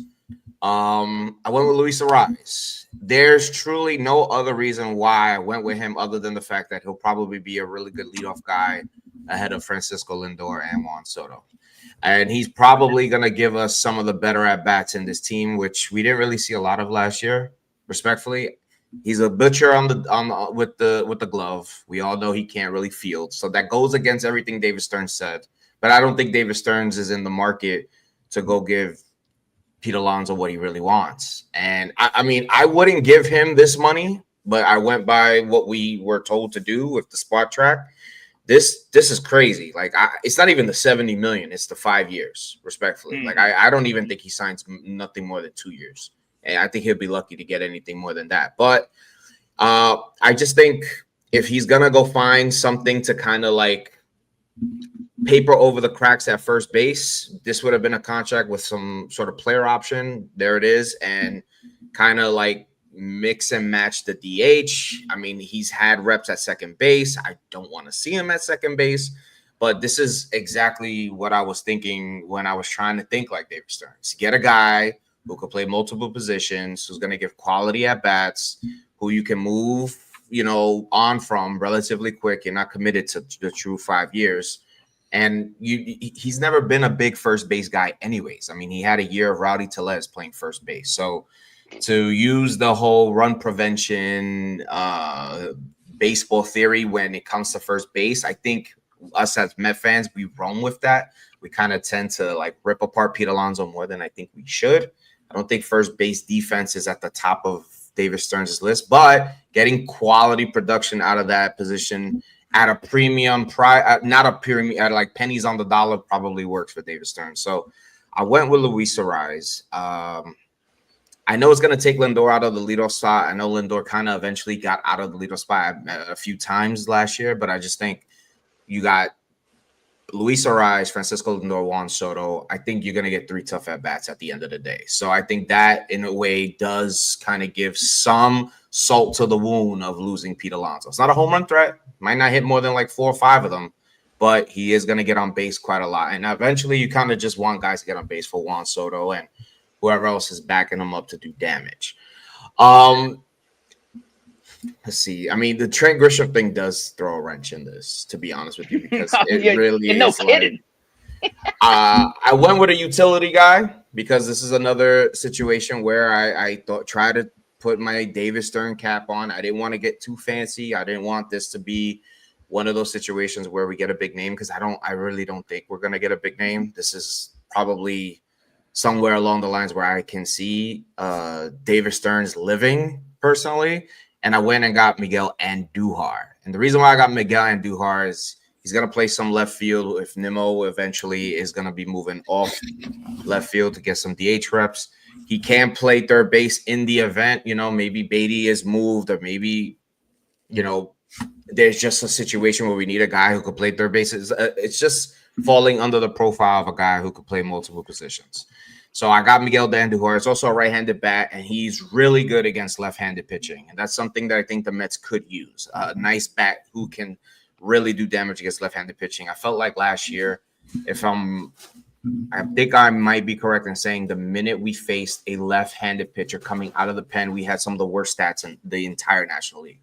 I went with Luis Ariz. There's truly no other reason why I went with him other than the fact that he'll probably be a really good leadoff guy ahead of Francisco Lindor and Juan Soto. And he's probably going to give us some of the better at-bats in this team, which we didn't really see a lot of last year, respectfully. He's a butcher with the glove. We all know he can't really field. So that goes against everything David Stearns said. But I don't think David Stearns is in the market to go give Pete Alonso what he really wants. And I mean, I wouldn't give him this money, but I went by what we were told to do with the spot track. This is crazy. Like, it's not even the 70 million. It's the 5 years, respectfully. Like, I don't even think he signs nothing more than 2 years. And I think he'll be lucky to get anything more than that. But I just think if he's going to go find something to kind of like paper over the cracks at first base, this would have been a contract with some sort of player option. There it is. And kind of like mix and match the DH. I mean, he's had reps at second base. I don't want to see him at second base. But this is exactly what I was thinking when I was trying to think like David Stearns. Get a guy who could play multiple positions, who's going to give quality at bats, who you can move, on from relatively quick. You're not committed to the true 5 years. And he's never been a big first base guy anyways. I mean, he had a year of Rowdy Tellez playing first base. So to use the whole run prevention baseball theory when it comes to first base, I think us as Met fans, we run with that. We kind of tend to like rip apart Pete Alonso more than I think we should. I don't think first base defense is at the top of David Stearns' list, but getting quality production out of that position at a premium not a premium, at like pennies on the dollar, probably works for David Stearns. So I went with Luis Ariz. I know it's going to take Lindor out of the leadoff spot. I know Lindor kind of eventually got out of the leadoff spot a few times last year, but I just think you got Luis Ariz, Francisco Lindor, Juan Soto. I think you're going to get 3 tough at-bats at the end of the day. So I think that, in a way, does kind of give some salt to the wound of losing Pete Alonso. It's not a home run threat. Might not hit more than like 4 or 5 of them, but he is going to get on base quite a lot. And eventually you kind of just want guys to get on base for Juan Soto and whoever else is backing him up to do damage. Let's see. I mean, the Trent Grisham thing does throw a wrench in this, to be honest with you, because it really is. No kidding. I went with a utility guy because this is another situation where I try to put my David Stern cap on. I didn't want to get too fancy. I didn't want this to be one of those situations where we get a big name, because I really don't think we're going to get a big name. This is probably somewhere along the lines where I can see David Stearns living personally. And I went and got Miguel Andujar. And the reason why I got Miguel Andujar is he's going to play some left field if Nimmo eventually is going to be moving off left field to get some DH reps. He can play third base in the event, maybe Beatty is moved, or maybe, there's just a situation where we need a guy who could play third base. It's just falling under the profile of a guy who could play multiple positions. So I got Miguel Andujar. It's also a right-handed bat, and he's really good against left-handed pitching. And that's something that I think the Mets could use. A nice bat who can really do damage against left-handed pitching. I felt like last year, I think I might be correct in saying the minute we faced a left-handed pitcher coming out of the pen, we had some of the worst stats in the entire National League.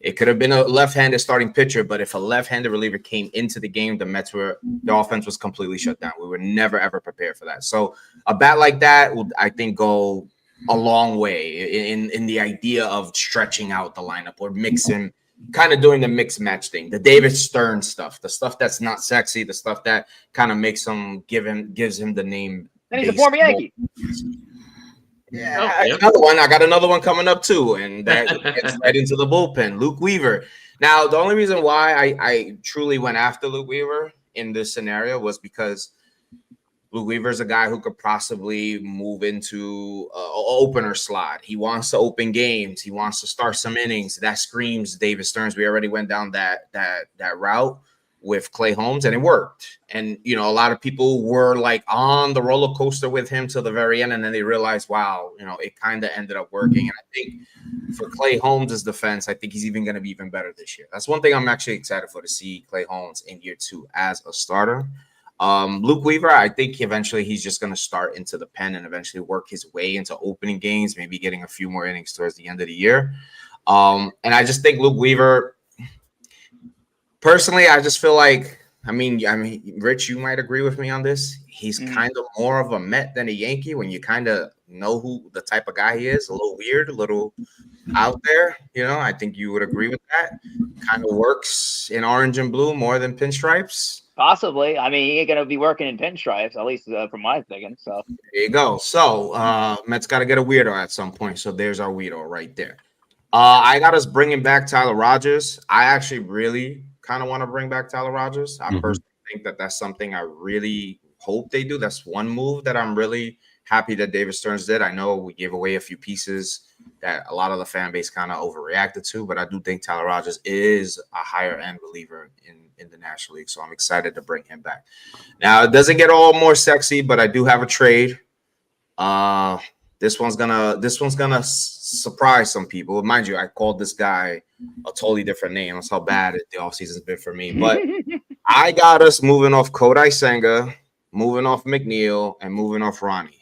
It could have been a left-handed starting pitcher, but if a left-handed reliever came into the game, the offense was completely shut down. We were never, ever prepared for that. So a bat like that would, I think, go a long way in the idea of stretching out the lineup or mixing, kind of doing the mix match thing, the David Stern stuff, the stuff that's not sexy, the stuff that kind of makes him, gives him the name. And he's a former Yankee. Yeah, another one. I got another one coming up too, and that gets right into the bullpen. Luke Weaver. Now, the only reason why I truly went after Luke Weaver in this scenario was because Luke Weaver's a guy who could possibly move into an opener slot. He wants to open games. He wants to start some innings. That screams David Stearns. We already went down that route with Clay Holmes, and it worked. And, you know, a lot of people were like on the roller coaster with him till the very end, and then they realized, wow, you know, it kind of ended up working. And I think for Clay Holmes' defense, I think he's even going to be even better this year. That's one thing I'm actually excited for, to see Clay Holmes in year 2 as a starter. Luke Weaver, I think eventually he's just going to start into the pen and eventually work his way into opening games, maybe getting a few more innings towards the end of the year. And I just think Luke Weaver, personally, I just feel like, I mean, Rich, you might agree with me on this. He's kind of more of a Met than a Yankee when you kind of know who the type of guy he is. A little weird, a little out there. You know, I think you would agree with that. Kind of works in orange and blue more than pinstripes. Possibly. I mean, he ain't going to be working in pinstripes, at least from my thinking. So there you go. So Mets got to get a weirdo at some point. So there's our weirdo right there. I got us bringing back Tyler Rogers. I actually really kind of want to bring back Tyler Rogers. I personally think that that's something I really hope they do. That's one move that I'm really happy that David Stearns did. I know we gave away a few pieces that a lot of the fan base kind of overreacted to, but I do think Tyler Rogers is a higher end reliever in the National League. So I'm excited to bring him back. Now, it doesn't get all more sexy, but I do have a trade. This one's gonna surprise some people. Mind you, I called this guy a totally different name. That's how bad the offseason's been for me. But I got us moving off Kodai Senga, moving off McNeil, and moving off Ronnie.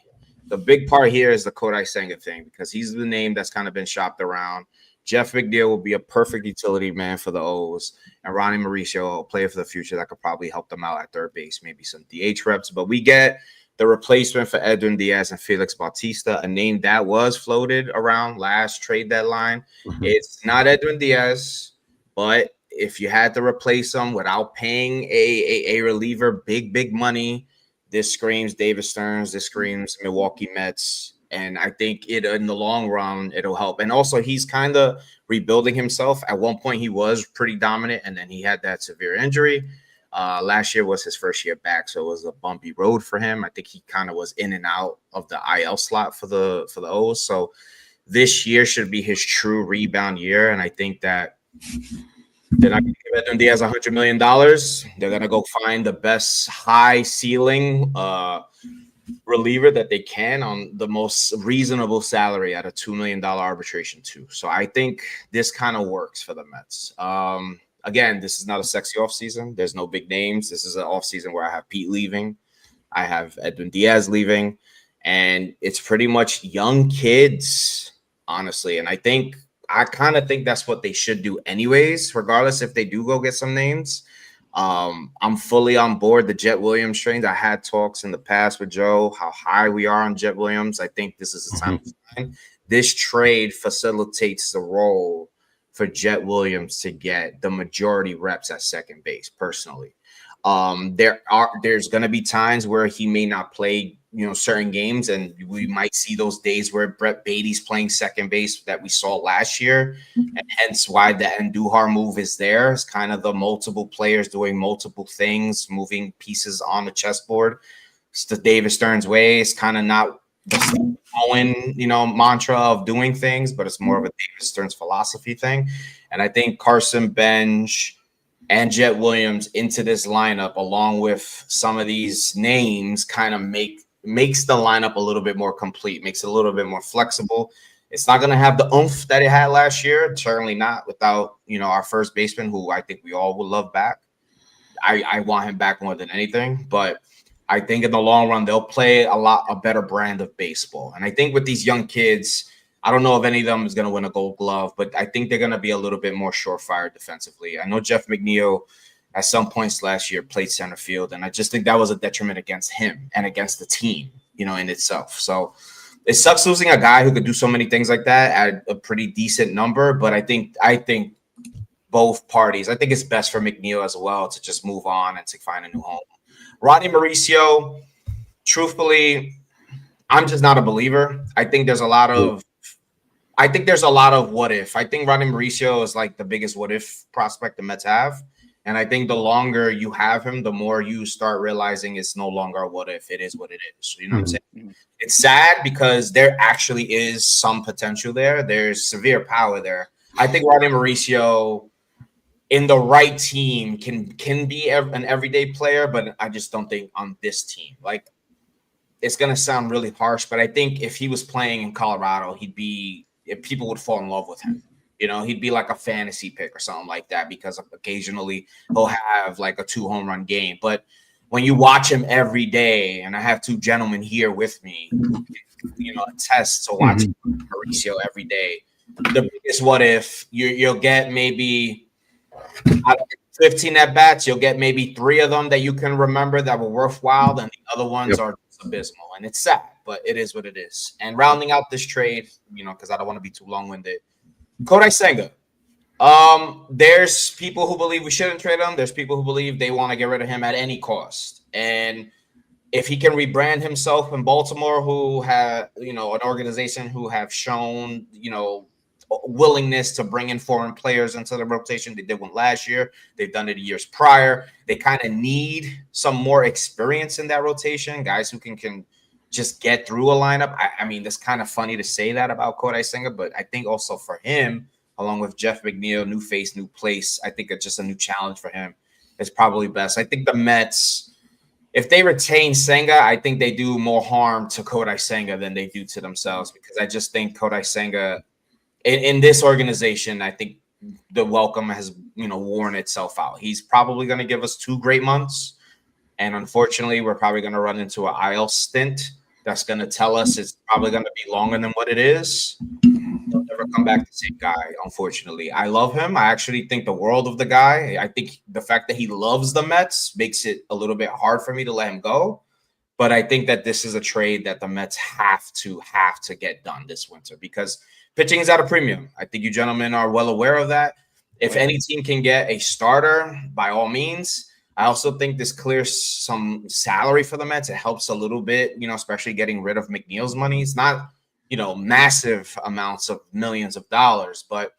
The big part here is the Kodai Senga thing, because he's the name that's kind of been shopped around. Jeff McNeil will be a perfect utility man for the O's, and Ronnie Mauricio, a player for the future that could probably help them out at third base, maybe some DH reps. But we get the replacement for Edwin Diaz and Felix Bautista, a name that was floated around last trade deadline. It's not Edwin Diaz, but if you had to replace him without paying a reliever big money, this screams David Stearns, this screams Milwaukee Mets. And I think in the long run, it'll help. And also, he's kind of rebuilding himself. At one point, he was pretty dominant, and then he had that severe injury. Last year was his first year back, so it was a bumpy road for him. I think he kind of was in and out of the IL slot for the O's. So this year should be his true rebound year, and I think that they're not going to give Edwin Diaz $100 million. They're going to go find the best high ceiling reliever that they can on the most reasonable salary at a $2 million arbitration too. So I think this kind of works for the Mets. Again, this is not a sexy offseason. There's no big names. This is an offseason where I have Pete leaving. I have Edwin Diaz leaving. And it's pretty much young kids, honestly. And I kind of think that's what they should do anyways, regardless if they do go get some names. I'm fully on board the Jet Williams trains. I had talks in the past with Joe, how high we are on Jet Williams. I think this is the time to sign. This trade facilitates the role for Jet Williams to get the majority reps at second base. Personally, there's going to be times where he may not play, certain games, and we might see those days where Brett Beatty's playing second base that we saw last year, and hence why the Andujar move is there. It's kind of the multiple players doing multiple things, moving pieces on the chessboard. It's the David Stearns way. It's kind of not the Owen, mantra of doing things, but it's more of a David Stearns philosophy thing. And I think Carson Bench and Jet Williams into this lineup, along with some of these names, kind of makes the lineup a little bit more complete, makes it a little bit more flexible. It's not going to have the oomph that it had last year. Certainly not without, our first baseman, who I think we all would love back. I want him back more than anything, but I think in the long run, they'll play a better brand of baseball. And I think with these young kids, I don't know if any of them is going to win a Gold Glove, but I think they're going to be a little bit more surefire defensively. I know Jeff McNeil at some points last year played center field, and I just think that was a detriment against him and against the team, in itself. So it sucks losing a guy who could do so many things like that at a pretty decent number, but I think both parties, I think it's best for McNeil as well to just move on and to find a new home. Ronnie Mauricio, truthfully, I'm just not a believer. I think there's a lot of what if. I think Ronnie Mauricio is like the biggest what if prospect the Mets have. And I think the longer you have him, the more you start realizing it's no longer a what if, it is what it is. You know what I'm saying? It's sad because there actually is some potential there. There's severe power there. I think Ronnie Mauricio in the right team can be an everyday player, but I just don't think on this team. Like, it's going to sound really harsh, but I think if he was playing in Colorado, people would fall in love with him. You know, he'd be like a fantasy pick or something like that, because occasionally he'll have like a 2 home run game. But when you watch him every day, and I have 2 gentlemen here with me, you know, attest to watching Mauricio every day, the biggest what if, you'll get maybe 15 at bats, you'll get maybe 3 of them that you can remember that were worthwhile, and the other ones are just abysmal. And it's sad, but it is what it is. And rounding out this trade, you know, because I don't want to be too long-winded, Kodai Senga. There's people who believe we shouldn't trade him. There's people who believe they want to get rid of him at any cost. And if he can rebrand himself in Baltimore, who have, you know, an organization who have shown, you know, willingness to bring in foreign players into the rotation. They did one last year. They've done it years prior. They kind of need some more experience in that rotation, guys who can just get through a lineup. I mean, it's kind of funny to say that about Kodai Senga, but I think also for him, along with Jeff McNeil, new face, new place, I think it's just a new challenge for him. It's probably best. I think the Mets, if they retain Senga, I think they do more harm to Kodai Senga than they do to themselves, because I just think Kodai Senga in this organization, I think the welcome has, you know, worn itself out. He's probably going to give us 2 great months. And unfortunately, we're probably going to run into an IL stint that's going to tell us it's probably going to be longer than what it is. He'll never come back the same guy, unfortunately. I love him. I actually think the world of the guy. I think the fact that he loves the Mets makes it a little bit hard for me to let him go. But I think that this is a trade that the Mets have to get done this winter, because pitching is at a premium. I think you gentlemen are well aware of that. If any team can get a starter, by all means. I also think this clears some salary for the Mets. It helps a little bit, you know, especially getting rid of McNeil's money. It's not, you know, massive amounts of millions of dollars, but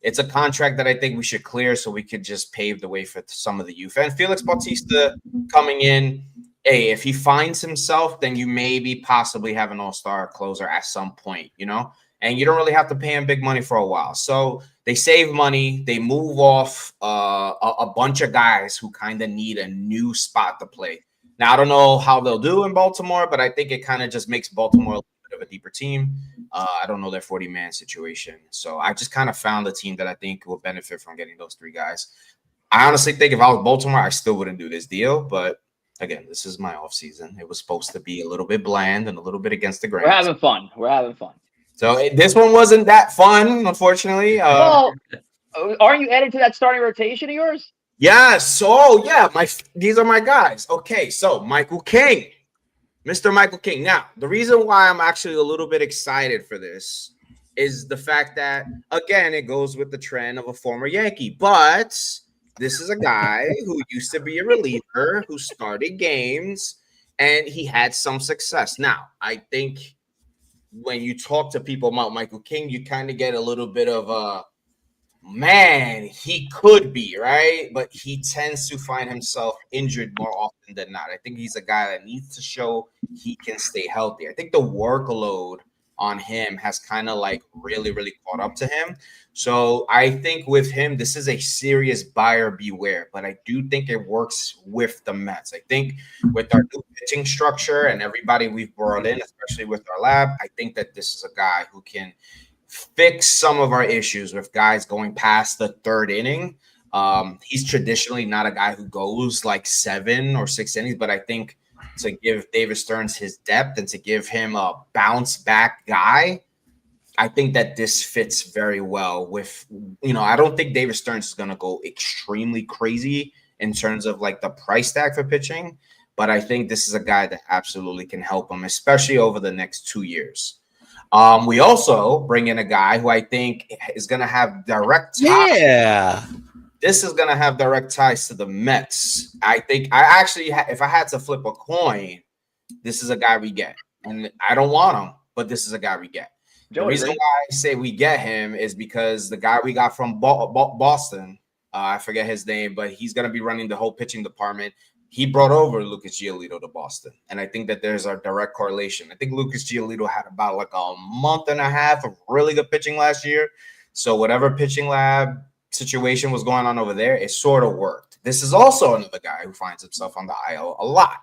it's a contract that I think we should clear so we could just pave the way for some of the youth. And Felix Bautista coming in, hey, if he finds himself, then you maybe possibly have an all-star closer at some point, you know, and you don't really have to pay him big money for a while. So they save money. They move off a bunch of guys who kind of need a new spot to play. Now, I don't know how they'll do in Baltimore, but I think it kind of just makes Baltimore a little bit of a deeper team. I don't know their 40-man situation. So I just kind of found a team that I think will benefit from getting those 3 guys. I honestly think if I was Baltimore, I still wouldn't do this deal. But again, this is my offseason. It was supposed to be a little bit bland and a little bit against the grain. We're having fun. We're having fun. So this one wasn't that fun, unfortunately. Well, aren't you added to that starting rotation of yours? Yeah. So yeah, these are my guys. Okay. So Michael King, Mr. Michael King. Now, the reason why I'm actually a little bit excited for this is the fact that, again, it goes with the trend of a former Yankee, but this is a guy who used to be a reliever, who started games, and he had some success. Now, I think when you talk to people about Michael King, you kind of get a little bit of a, man, he could be, right? But he tends to find himself injured more often than not. I think he's a guy that needs to show he can stay healthy. I think the workload on him has kind of like really, really caught up to him. So I think with him, this is a serious buyer beware, but I do think it works with the Mets. I think with our new pitching structure and everybody we've brought in, especially with our lab, I think that this is a guy who can fix some of our issues with guys going past the 3rd inning. He's traditionally not a guy who goes like 7 or 6 innings, but I think to give David Stearns his depth and to give him a bounce back guy, I think that this fits very well with, you know, I don't think David Stearns is going to go extremely crazy in terms of like the price tag for pitching, but I think this is a guy that absolutely can help him, especially over the next 2 years. We also bring in a guy who I think is going to have direct ties. Yeah. This is going to have direct ties to the Mets. I think if I had to flip a coin, this is a guy we get. And I don't want him, but this is a guy we get. The reason why I say we get him is because the guy we got from Boston I forget his name, but he's going to be running the whole pitching department. He brought over Lucas Giolito to Boston. And I think that there's a direct correlation. I think Lucas Giolito had about like a month and a half of really good pitching last year. So whatever pitching lab situation was going on over there, it sort of worked. This is also another guy who finds himself on the IL a lot.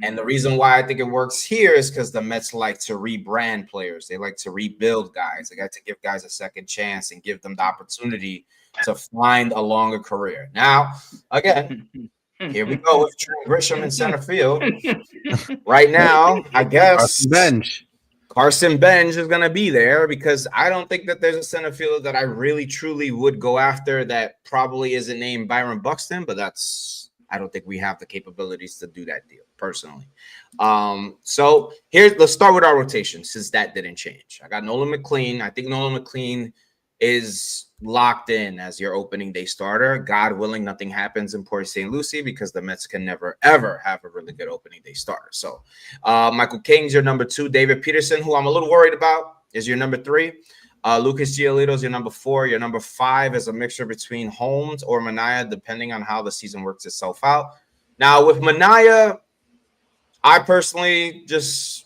And the reason why I think it works here is because the Mets like to rebrand players. They like to rebuild guys. They like to give guys a second chance and give them the opportunity to find a longer career. Now, again, here we go with Trent Grisham in center field. Right now, I guess Carson Bench is going to be there because I don't think that there's a center fielder that I really truly would go after that probably isn't named Byron Buxton, but I don't think we have the capabilities to do that deal personally. So let's start with our rotation since that didn't change. I got Nolan McLean. I think Nolan McLean is locked in as your opening day starter. God willing, nothing happens in Port St. Lucie because the Mets can never, ever have a really good opening day starter. So Michael King's your number 2. David Peterson, who I'm a little worried about, is your number 3. Lucas Giolito is your number 4. Your number 5 is a mixture between Holmes or Mania, depending on how the season works itself out. Now, with Mania, I personally just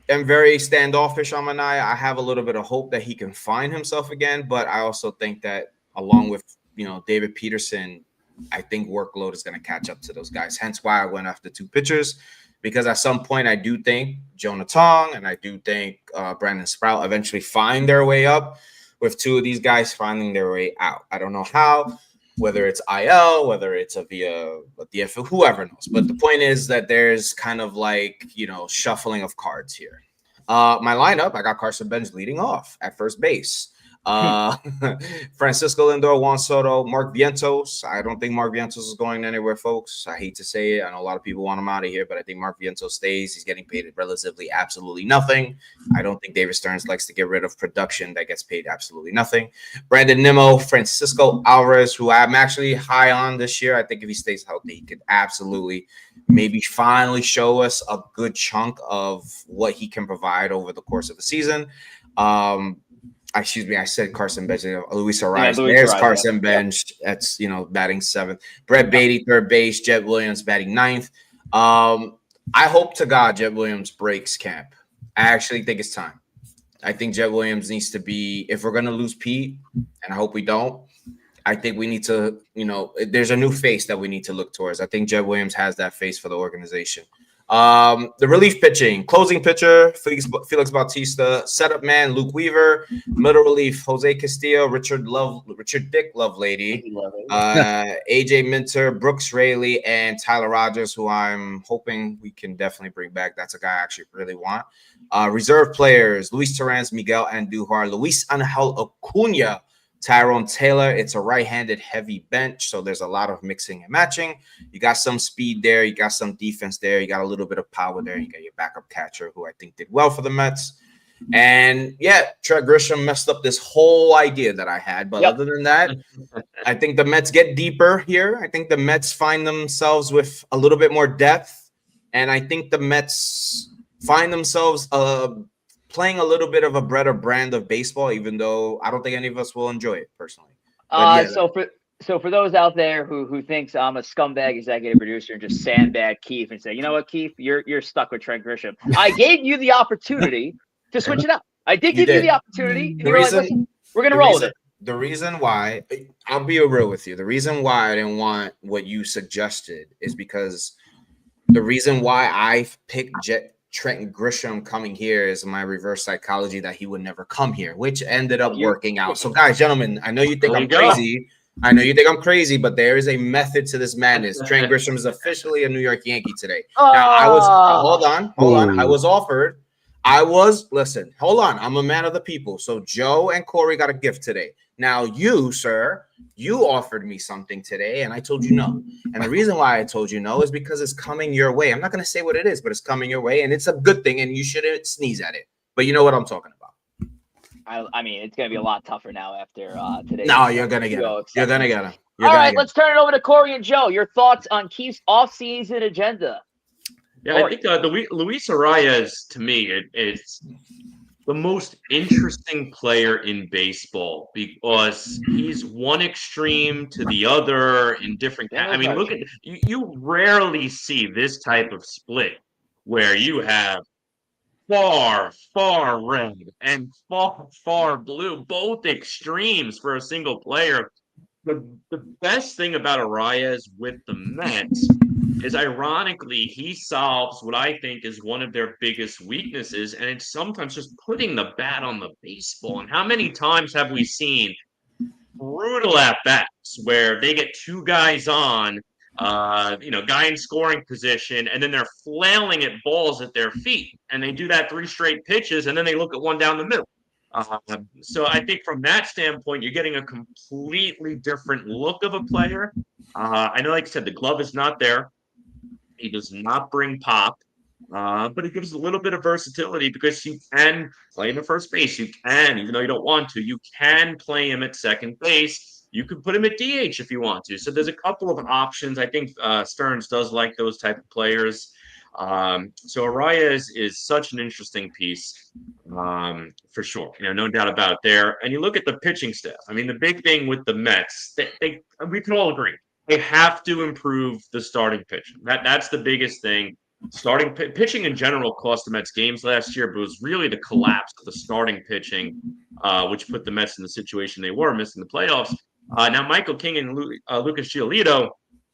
am very standoffish on Mania. I have a little bit of hope that he can find himself again, but I also think that along with, David Peterson, I think workload is going to catch up to those guys. Hence why I went after 2 pitchers, because at some point I do think Jonah Tong and I do think Brandon Sprout eventually find their way up, with 2 of these guys finding their way out. I don't know how, whether it's IL, whether it's via a DFL, whoever knows. But the point is that there's kind of like, shuffling of cards here. My lineup, I got Carson Bench leading off at first base. Francisco Lindor, Juan Soto, Mark Vientos. I don't think Mark Vientos is going anywhere, folks. I hate to say it. I know a lot of people want him out of here, but I think Mark Vientos stays. He's getting paid relatively absolutely nothing. I don't think David Stearns likes to get rid of production that gets paid absolutely nothing. Brandon Nimmo, Francisco Alvarez, who I'm actually high on this year. I think if he stays healthy, he could absolutely maybe finally show us a good chunk of what he can provide over the course of the season. Excuse me, I said Carson Bench. Luis Arias. There's Carson Bench. That's, batting 7th. Brett Beatty, third base. Jet Williams batting 9th. I hope to God Jet Williams breaks camp. I actually think it's time. I think Jet Williams needs to be, if we're going to lose Pete, and I hope we don't, I think we need to, there's a new face that we need to look towards. I think Jet Williams has that face for the organization. The relief pitching, closing pitcher, Felix Bautista, setup man, Luke Weaver, middle relief, Jose Castillo, Richard Dick Lovelady, AJ Minter, Brooks Raley, and Tyler Rogers, who I'm hoping we can definitely bring back. That's a guy I actually really want. Reserve players, Luis Torrens, Miguel Andujar, Luis Angel Acuna, Tyrone Taylor. It's a right-handed heavy bench, so there's a lot of mixing and matching. You got some speed there. You got some defense there. You got a little bit of power there. You got your backup catcher, who I think did well for the Mets. And, Trent Grisham messed up this whole idea that I had. But other than that, I think the Mets get deeper here. I think the Mets find themselves with a little bit more depth. And I think the Mets find themselves playing a little bit of a better brand of baseball, even though I don't think any of us will enjoy it personally. So for those out there who thinks I'm a scumbag executive producer and just sandbag KEEF and say, you know what, KEEF, you're stuck with Trent Grisham. I gave you the opportunity to switch it up. I did give you the opportunity. And we're going to roll with it. The reason why, I'll be real with you, the reason why I didn't want what you suggested is because the reason why I picked Trent Grisham coming here is my reverse psychology that he would never come here, which ended up working out. So, guys, gentlemen, I know you think I'm crazy. I know you think I'm crazy, but there is a method to this madness. Trent Grisham is officially a New York Yankee today. Now, I was hold on. I was offered. Listen, hold on. I'm a man of the people. So Joe and Corey got a gift today. Now, you, sir, you offered me something today, and I told you no. And the reason why I told you no is because it's coming your way. I'm not going to say what it is, but it's coming your way, and it's a good thing, and you shouldn't sneeze at it. But you know what I'm talking about. I mean, it's going to be a lot tougher now after today. No, you're going to get it. You're going to get it. All right, let's turn it over to Corey and Joe. Your thoughts on KEEF's off-season agenda? Yeah, Corey. I think Luis Arias, to me, it's the most interesting player in baseball because he's one extreme to the other in different. I mean, look at you rarely see this type of split where you have far red and far blue, both extremes for a single player. The best thing about Arias with the Mets is ironically he solves what I think is one of their biggest weaknesses, and it's sometimes just putting the bat on the baseball. And how many times have we seen brutal at bats where they get two guys on, guy in scoring position, and then they're flailing at balls at their feet, and they do that 3 straight pitches, and then they look at one down the middle. So I think from that standpoint, you're getting a completely different look of a player. I know, like I said, the glove is not there. He does not bring pop, but it gives a little bit of versatility because you can play him at first base. You can, even though you don't want to, you can play him at second base. You could put him at DH if you want to. So there's a couple of options. I think Stearns does like those type of players. So Arias is such an interesting piece, for sure. No doubt about it there. And you look at the pitching staff. I mean, the big thing with the Mets, we can all agree, they have to improve the starting pitching. That's the biggest thing. Starting pitching in general cost the Mets games last year, but it was really the collapse of the starting pitching, which put the Mets in the situation they were, missing the playoffs. Now, Michael King and Lucas Giolito,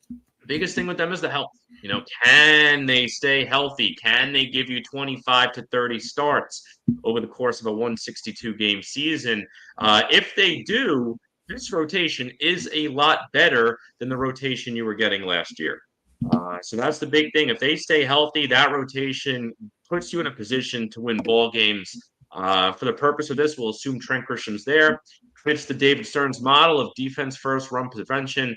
the biggest thing with them is the health. Can they stay healthy? Can they give you 25 to 30 starts over the course of a 162-game season? If they do, this rotation is a lot better than the rotation you were getting last year. So that's the big thing. If they stay healthy, that rotation puts you in a position to win ball games. For the purpose of this, we'll assume Trent Grisham's there. Fits the David Stearns model of defense first, run prevention.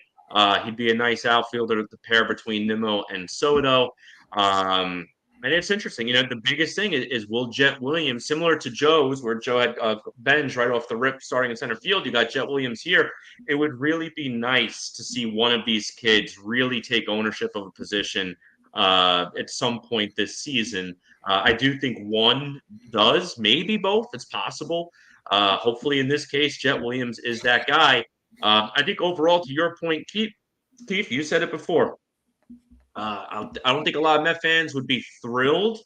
He'd be a nice outfielder to pair between Nimmo and Soto. And it's interesting. The biggest thing is will Jet Williams, similar to Joe's, where Joe had Benj right off the rip starting in center field, you got Jet Williams here. It would really be nice to see one of these kids really take ownership of a position at some point this season. I do think one does, maybe both. It's possible. Hopefully, in this case, Jet Williams is that guy. I think overall, to your point, Keith, you said it before. I don't think a lot of Met fans would be thrilled,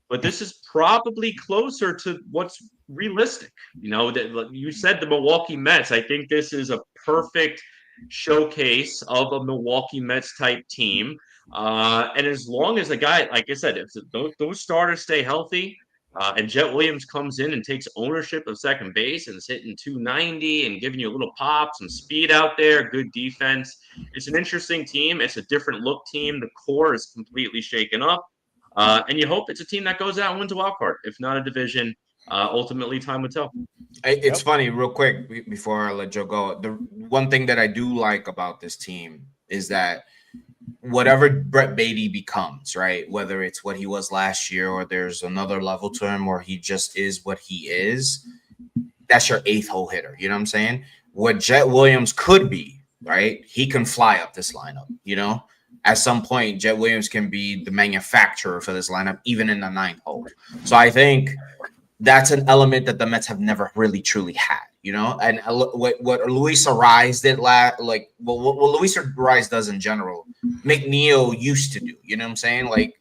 but this is probably closer to what's realistic. That you said the Milwaukee Mets. I think this is a perfect showcase of a Milwaukee Mets type team. And as long as the guy, like I said, if those starters stay healthy, and Jet Williams comes in and takes ownership of second base and is hitting 290 and giving you a little pop, some speed out there, good defense. It's an interesting team. It's a different look team. The core is completely shaken up. And you hope it's a team that goes out and wins a wild card. If not a division, ultimately time will tell. It's funny, real quick, before I let Joe go. The one thing that I do like about this team is that whatever Brett Beatty becomes, right? Whether it's what he was last year or there's another level to him or he just is what he is, that's your eighth hole hitter. You know what I'm saying? What Jet Williams could be, right? He can fly up this lineup, At some point, Jet Williams can be the manufacturer for this lineup, even in the ninth hole. So I think that's an element that the Mets have never really truly had, and what Luis Ariz did what Luis Ariz does in general, McNeil used to do, you know what I'm saying? Like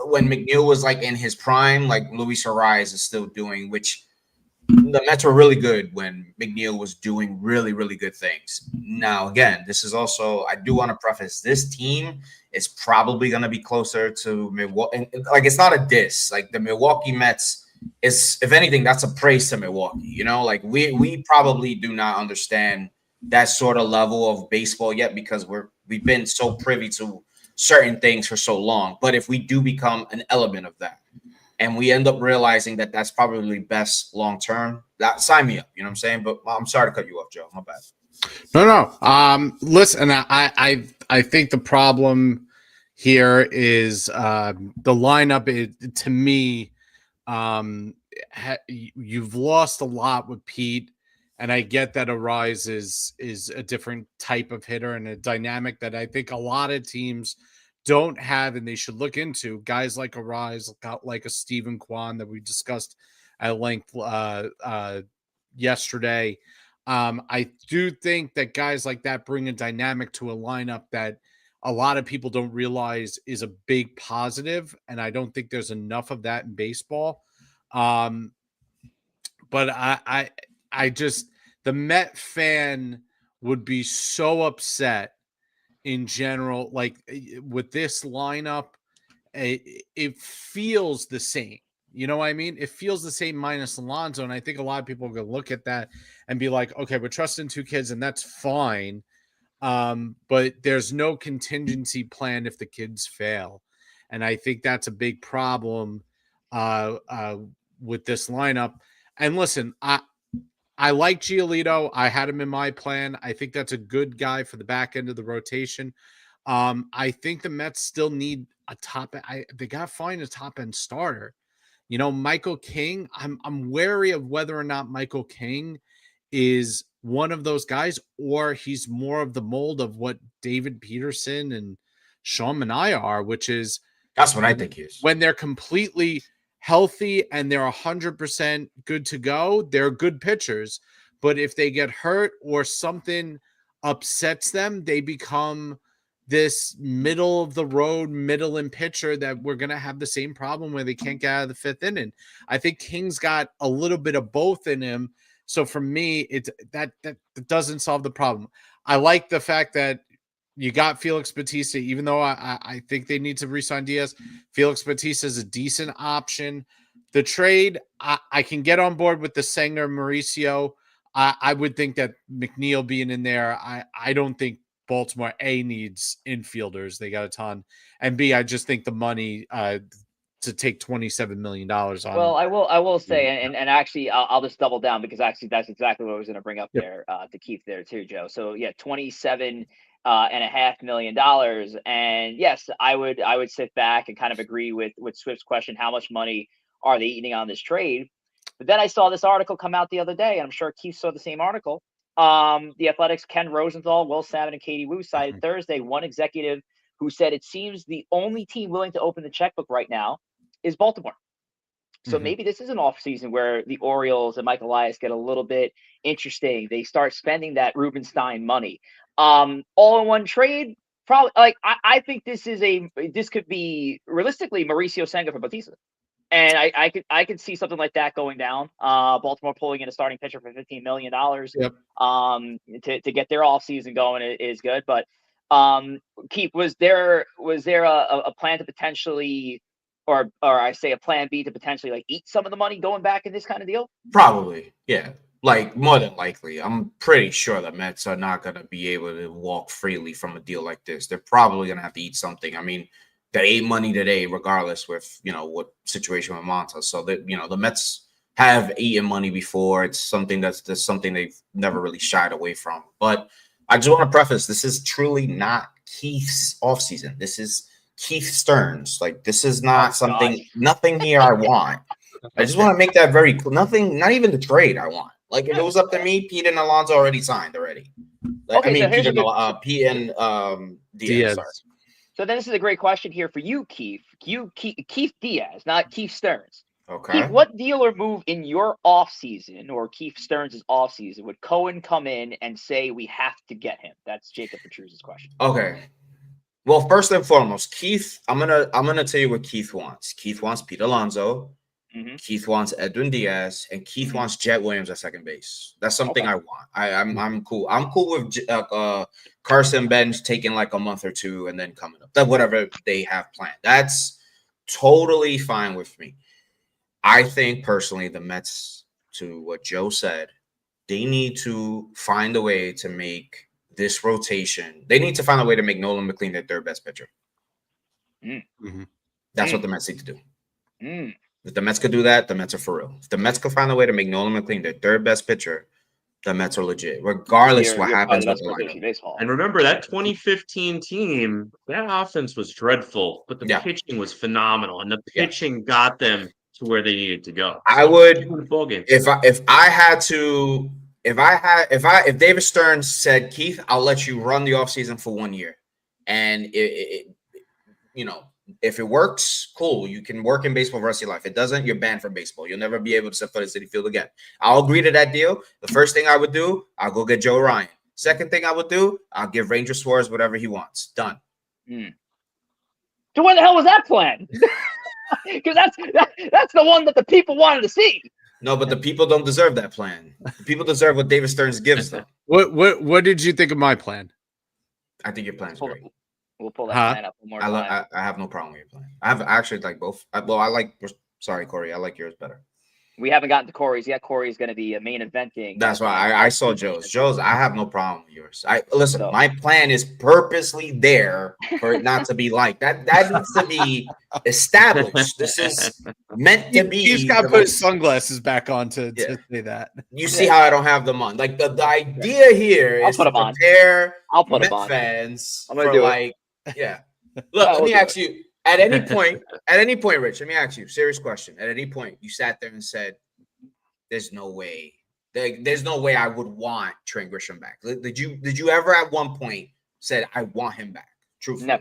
when McNeil was like in his prime, like Luis Ariz is still doing, which the Mets were really good when McNeil was doing really, really good things. Now, again, this is also, I do want to preface, this team is probably going to be closer to Milwaukee. Like, it's not a diss. Like, the Milwaukee Mets is, if anything, that's a praise to Milwaukee. Like we probably do not understand that sort of level of baseball yet because we've been so privy to certain things for so long. But if we do become an element of that, and we end up realizing that that's probably best long term, that sign me up. You know what I'm saying? But I'm sorry to cut you off, Joe. My bad. No. Listen, I think the problem here is the lineup. To me, you've lost a lot with Pete, and I get that Ariz is a different type of hitter and a dynamic that I think a lot of teams don't have, and they should look into. Guys like Ariz, like a Stephen Kwan that we discussed at length yesterday. I do think that guys like that bring a dynamic to a lineup that a lot of people don't realize is a big positive, and I don't think there's enough of that in baseball. But I just, the Met fan would be so upset in general, like with this lineup. It feels the same. You know what I mean? It feels the same minus Alonso. And I think a lot of people are going to look at that and be like, okay, we're trusting two kids and that's fine. But there's no contingency plan if the kids fail. And I think that's a big problem with this lineup. And listen, I like Giolito. I had him in my plan. I think that's a good guy for the back end of the rotation. I think the Mets still need a top. They got to find a top end starter. You know, Michael King. I'm wary of whether or not Michael King is one of those guys, or he's more of the mold of what David Peterson and Sean Manaea are, which is that's what I think he is. When they're completely healthy and they're 100% good to go, they're good pitchers. But if they get hurt or something upsets them, they become this middle of the road, middle in pitcher that we're going to have the same problem where they can't get out of the fifth inning. I think King's got a little bit of both in him. So for me, that doesn't solve the problem. I like the fact that you got Felix Bautista, even though I think they need to re-sign Diaz. Felix Bautista is a decent option. The trade, I can get on board with the Sanger Mauricio. I would think that McNeil being in there, I don't think Baltimore A needs infielders. They got a ton. And B, I just think the money to take $27 million on. Well, I will say, and actually I'll just double down because actually that's exactly what I was going to bring up there to Keith there too, Joe. So yeah, $27.5 million. And yes, I would sit back and kind of agree with Swift's question. How much money are they eating on this trade? But then I saw this article come out the other day, and I'm sure Keith saw the same article. The Athletics' Ken Rosenthal, Will Salmon, and Katie Wu cited Thursday one executive who said it seems the only team willing to open the checkbook right now is Baltimore. So maybe this is an off season where the Orioles and Mike Elias get a little bit interesting. They start spending that Rubenstein money. All in one trade, probably. Like I think this could be realistically Mauricio Senga for Bautista. And I could see something like that going down. Baltimore pulling in a starting pitcher for $15 million to get their offseason going is good. But Keith, was there a plan to potentially, or I say a plan B to potentially like eat some of the money going back in this kind of deal? Probably, yeah. Like more than likely, I'm pretty sure the Mets are not going to be able to walk freely from a deal like this. They're probably going to have to eat something. I mean, they ate money today, regardless with, what situation with Monta. So that, the Mets have eaten money before. It's something that's something they've never really shied away from. But I just want to preface, this is truly not Keith's offseason. This is Keith Stearns. Like, this is not nothing here I want. I just want to make that very clear. Nothing, not even the trade I want. Like, if it was up to me, Pete and Alonso already signed already. Like, Okay, Pete and Diaz. Sorry. So then this is a great question here for you, Keith. Keith Diaz, not Keith Stearns. Okay. Keith, what deal or move in your offseason or Keith Stearns' offseason would Cohen come in and say we have to get him? That's Jacob Petruz's question. Okay. Well, first and foremost, Keith, I'm gonna tell you what Keith wants. Keith wants Pete Alonso. Keith wants Edwin Diaz, and Keith wants Jet Williams at second base. That's something I want. I'm cool. I'm cool with Carson Bench taking like a month or two and then coming up. That whatever they have planned. That's totally fine with me. I think personally the Mets, to what Joe said, they need to find a way to make this rotation. They need to find a way to make Nolan McLean their third best pitcher. That's what the Mets need to do. If the Mets could do that, the Mets are for real. If the Mets could find a way to make Nolan McLean their third best pitcher, the Mets are legit, regardless what happens with the lineup. And remember, that 2015 team, that offense was dreadful, but the pitching was phenomenal, and the pitching got them to where they needed to go. I would, if David Stearns said, Keith, I'll let you run the offseason for 1 year, and If it works, cool. You can work in baseball for the rest of your life. If it doesn't, you're banned from baseball. You'll never be able to step foot in Citi Field again. I'll agree to that deal. The first thing I would do, I'll go get Joe Ryan. Second thing I would do, I'll give Ranger Suarez whatever he wants. Done. So when the hell was that plan? Because that's the one that the people wanted to see. No, but the people don't deserve that plan. The people deserve what David Stearns gives them. What did you think of my plan? I think your plan's great. We'll pull that plan up one more time. I have no problem with your plan. I have actually like both. I like. Sorry, Corey. I like yours better. We haven't gotten to Corey's yet. Corey's going to be a main eventing. That's why I saw Joe's. I have no problem with yours. Listen. My plan is purposely there for it not to be like that. That needs to be established. This is meant to be. He's got to put his sunglasses back on to say that. You see how I don't have them on. Like the idea here is to prepare Met fans for like. Yeah. Look, let me ask you. At any point, Rich, let me ask you a serious question. At any point, you sat there and said, "There's no way. There's no way I would want Trent Grisham back." Did you ever at one point said, "I want him back"? Truthfully,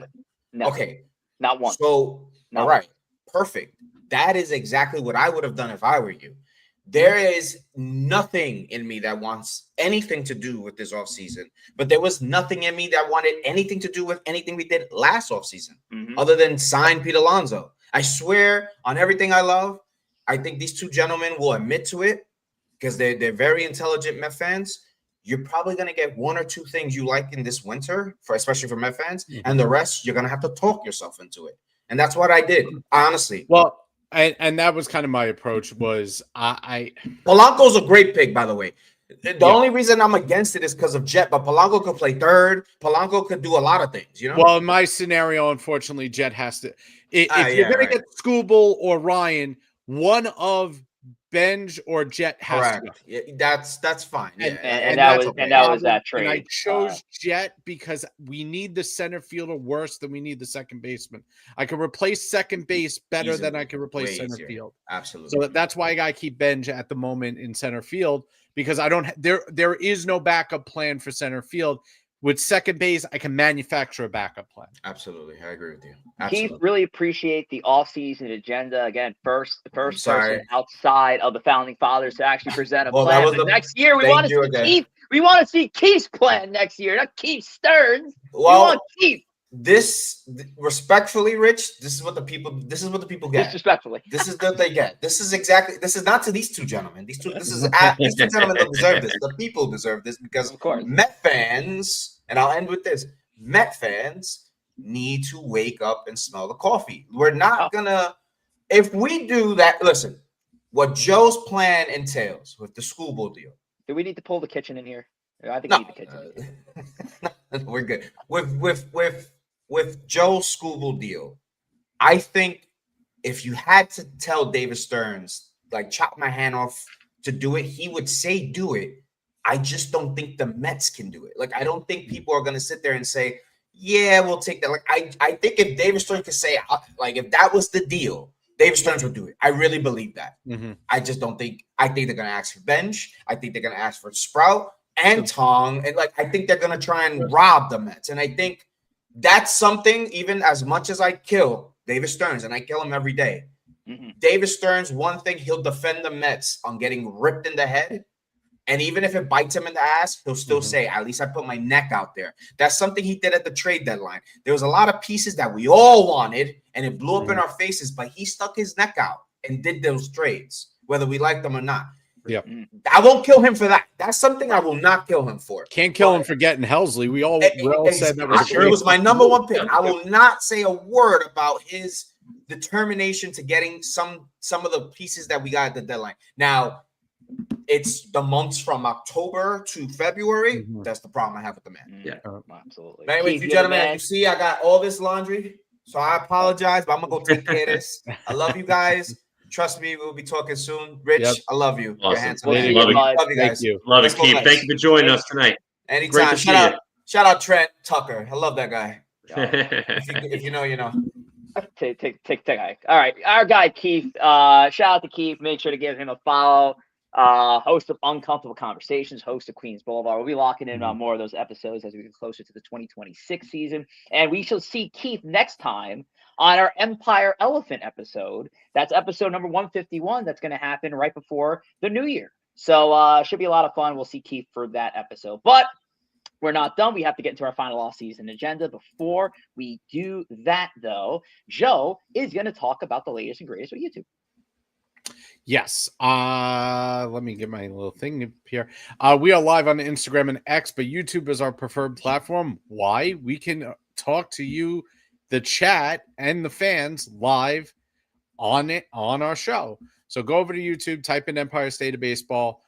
never. Okay, not once. So, all right, perfect. That is exactly what I would have done if I were you. There is nothing in me that wants anything to do with this offseason, but there was nothing in me that wanted anything to do with anything we did last offseason, other than sign Pete Alonso. I swear on everything I love, I think these two gentlemen will admit to it because they're very intelligent Met fans. You're probably going to get one or two things you like in this winter, especially for Met fans, and the rest you're going to have to talk yourself into it. And that's what I did, honestly. Well, and that was kind of my approach. Was Polanco's a great pick, by the way. The only reason I'm against it is because of Jet, but Polanco could play third. Polanco could do a lot of things, you know. Well, in my scenario, unfortunately, Jet has to. If you're going to get Skubal or Ryan, one of Benj or Jet has to go. Yeah, that's fine. Yeah. And that was that trade. And I chose Jet because we need the center fielder worse than we need the second baseman. I can replace second base better than I can replace center field. Absolutely. So that's why I got to keep Benj at the moment in center field because I don't. There is no backup plan for center field. With second base, I can manufacture a backup plan. Absolutely. I agree with you. Keith, really appreciate the off-season agenda. Again, the first person outside of the founding fathers to actually present a plan. Next year, we want to see Keith. We want to see Keith's plan next year, not Keith Stearns. Well, we want Keith. This respectfully, Rich, this is what the people get. Disrespectfully. This is what they get. This is not to these two gentlemen. These two gentlemen don't deserve this. The people deserve this because of course. Met fans, and I'll end with this. Met fans need to wake up and smell the coffee. We're not gonna, if we do that, listen, what Joe's plan entails with the Skubal deal. Do we need to pull the kitchen in here? I think we need the kitchen. We're good. With Joe's Skubal deal, I think if you had to tell David Stearns, like, chop my hand off to do it, he would say do it. I just don't think the Mets can do it. Like, I don't think people are going to sit there and say, yeah, we'll take that. Like, I think if David Stearns could say, like, if that was the deal, David Stearns would do it. I really believe that. I just don't think – I think they're going to ask for Bench. I think they're going to ask for Sprout and Tong. And, like, I think they're going to try and rob the Mets. And I think that's something, even as much as I kill David Stearns, and I kill him every day, David Stearns, one thing, he'll defend the Mets on getting ripped in the head. And even if it bites him in the ass, he'll still say, at least I put my neck out there. That's something he did at the trade deadline. There was a lot of pieces that we all wanted, and it blew up in our faces, but he stuck his neck out and did those trades, whether we liked them or not. Yeah, I won't kill him for that. That's something I will not kill him for. Can't kill him for getting Helsley. We all said that was it was my number one pick. I will not say a word about his determination to getting some of the pieces that we got at the deadline. Now, it's the months from October to February. That's the problem I have with the man. Yeah, absolutely. But anyway, you gentlemen, you see, I got all this laundry, so I apologize, but I'm gonna go take care of this. I love you guys. Trust me, we'll be talking soon. Rich, I love you. Awesome. You're handsome. Love you guys. Love it, Keith. Thank you for joining us tonight. Anytime. Shout out Trent Tucker. I love that guy. If you know, you know. Take. All right, our guy Keith. Shout out to Keith. Make sure to give him a follow. Host of Uncomfortable Conversations, host of Queens Boulevard. We'll be locking in on more of those episodes as we get closer to the 2026 season, and we shall see Keith next time on our Empire Elephant episode. That's episode number 151. That's going to happen right before the new year. So should be a lot of fun. We'll see Keith for that episode. But we're not done. We have to get into our final off-season agenda. Before we do that, though, Joe is going to talk about the latest and greatest with YouTube. Yes. Let me get my little thing up here. We are live on Instagram and X, but YouTube is our preferred platform. Why? We can talk to you, the chat, and the fans live on our show. So go over to YouTube, type in Empire State of Baseball,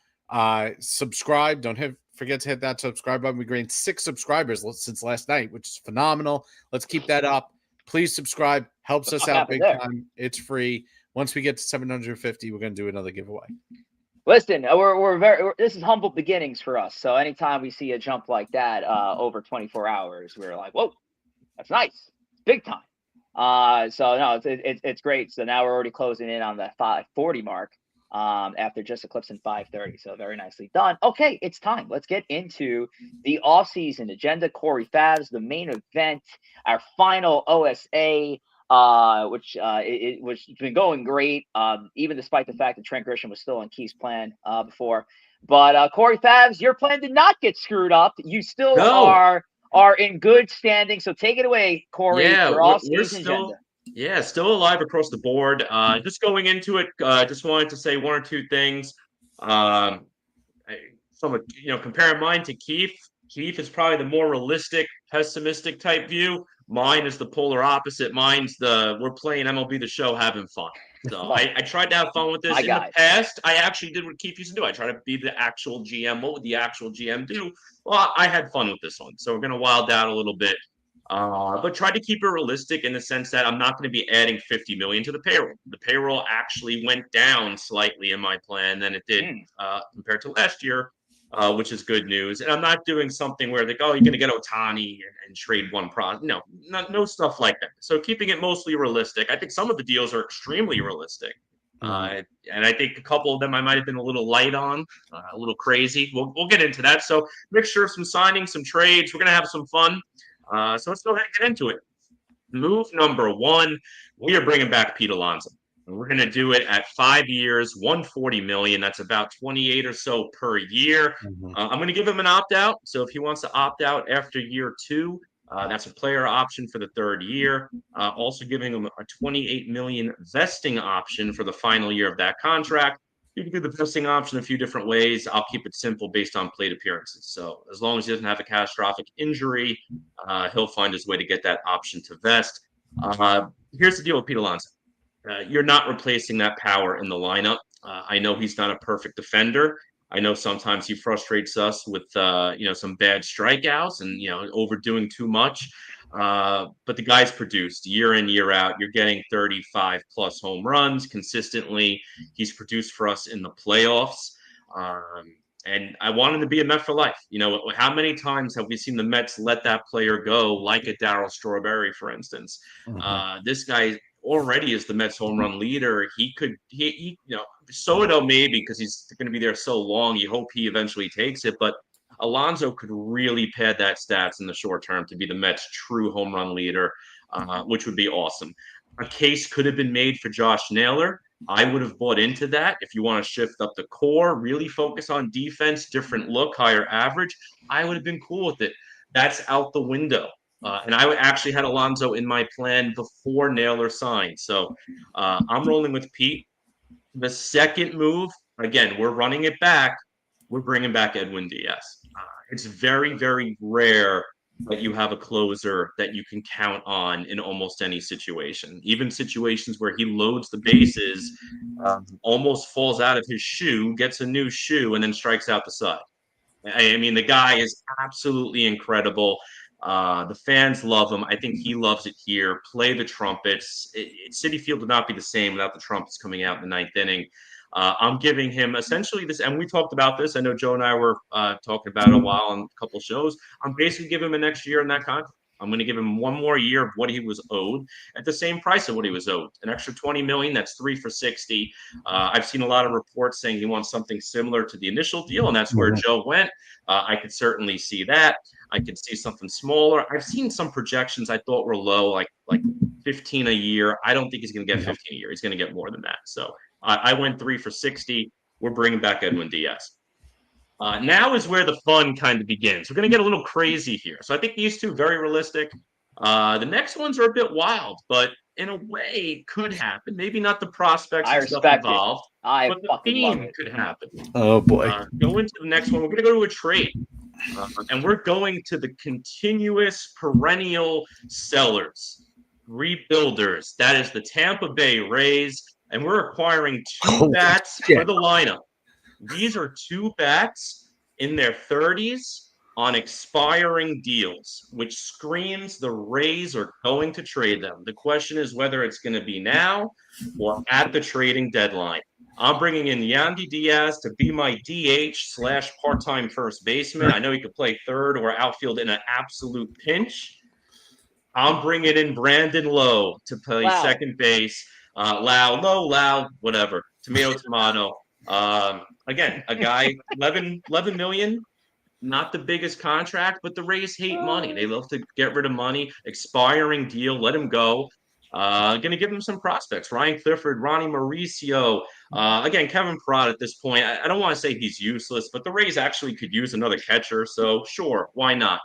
subscribe. Don't forget to hit that subscribe button. We gained 6 subscribers since last night, which is phenomenal. Let's keep that up. Please subscribe. Helps us out big time. It's free. Once we get to 750, we're going to do another giveaway. Listen, this is humble beginnings for us. So anytime we see a jump like that over 24 hours, we're like, whoa, that's nice. Big time. So no, it's great. So now we're already closing in on the 540 mark. After just eclipsing 530. So very nicely done. Okay, it's time. Let's get into the off-season agenda. Corey Favs, the main event, our final OSA, which it's been going great, even despite the fact that Trent Grisham was still on Keith's plan before. But Corey Favs, your plan did not get screwed up. You still are in good standing. So take it away, Corey. Yeah, your off-season agenda. Yeah, still alive across the board. Just going into it, just wanted to say 1 or 2 things. Comparing mine to Keith. Keith is probably the more realistic, pessimistic type view. Mine is the polar opposite. Mine's we're playing MLB The Show, having fun. So I tried to have fun with this. In the past, I actually did what Keith used to do. I tried to be the actual GM. What would the actual GM do? Well, I had fun with this one. So we're going to wild out a little bit. But try to keep it realistic in the sense that I'm not going to be adding $50 million to the payroll. The payroll actually went down slightly in my plan than it did compared to last year, which is good news. And I'm not doing something where you're going to get Ohtani and trade one product. No stuff like that. So keeping it mostly realistic. I think some of the deals are extremely realistic. And I think a couple of them I might have been a little light on, a little crazy. We'll get into that. So mixture of some signings, some trades. We're going to have some fun. So let's go ahead and get into it. Move number 1, we are bringing back Pete Alonso. And we're going to do it at 5 years, $140 million. That's about 28 or so per year. I'm going to give him an opt-out. So if he wants to opt out after year 2, that's a player option for the 3rd year. Also giving him a $28 million vesting option for the final year of that contract. You can do the vesting option a few different ways. I'll keep it simple based on plate appearances. So as long as he doesn't have a catastrophic injury, he'll find his way to get that option to vest. Here's the deal with Pete Alonso. You're not replacing that power in the lineup. I know he's not a perfect defender. I know sometimes he frustrates us with some bad strikeouts and overdoing too much. But the guy's produced year in, year out. You're getting 35 plus home runs consistently. He's produced for us in the playoffs. And I want him to be a Met for life. How many times have we seen the Mets let that player go, like a Darryl Strawberry, for instance? This guy already is the Mets home run leader. Soto maybe because he's going to be there so long. You hope he eventually takes it, but Alonso could really pad that stats in the short term to be the Mets' true home run leader, which would be awesome. A case could have been made for Josh Naylor. I would have bought into that. If you want to shift up the core, really focus on defense, different look, higher average, I would have been cool with it. That's out the window. And I actually had Alonso in my plan before Naylor signed. So I'm rolling with Pete. The second move, again, we're running it back. We're bringing back Edwin Diaz. It's very, very rare that you have a closer that you can count on in almost any situation. Even situations where he loads the bases, almost falls out of his shoe, gets a new shoe, and then strikes out the side. I mean, the guy is absolutely incredible. The fans love him. I think he loves it here. Play the trumpets. Citi Field would not be the same without the trumpets coming out in the 9th inning. I'm giving him essentially this, and we talked about this. I know Joe and I were talking about it a while on a couple shows. I'm basically giving him an extra year in that contract. I'm going to give him one more year of what he was owed at the same price of what he was owed. An extra $20 million, that's 3 for $60. I've seen a lot of reports saying he wants something similar to the initial deal, and that's where Joe went. I could certainly see that. I could see something smaller. I've seen some projections I thought were low, like 15 a year. I don't think he's going to get 15 a year. He's going to get more than that. So I went 3 for 60. We're bringing back Edwin Diaz. Now is where the fun kind of begins. We're going to get a little crazy here. So I think these two very realistic. The next ones are a bit wild, but in a way could happen. Maybe not the prospects and stuff involved, but the theme could happen. Oh boy. Go into the next one. We're going to go to a trade. And we're going to the continuous perennial sellers, rebuilders. That is the Tampa Bay Rays. And we're acquiring 2 bats for the lineup. These are 2 bats in their 30s on expiring deals, which screams the Rays are going to trade them. The question is whether it's going to be now or at the trading deadline. I'm bringing in Yandy Diaz to be my DH/part-time first baseman. I know he could play third or outfield in an absolute pinch. I'm bringing in Brandon Lowe to play second base. Low, whatever. Tomato. Again, a guy, 11 million, not the biggest contract, but the Rays hate money. They love to get rid of money. Expiring deal, let him go. Going to give him some prospects. Ryan Clifford, Ronnie Mauricio. Again, Kevin Pratt at this point. I don't want to say he's useless, but the Rays actually could use another catcher. So sure, why not?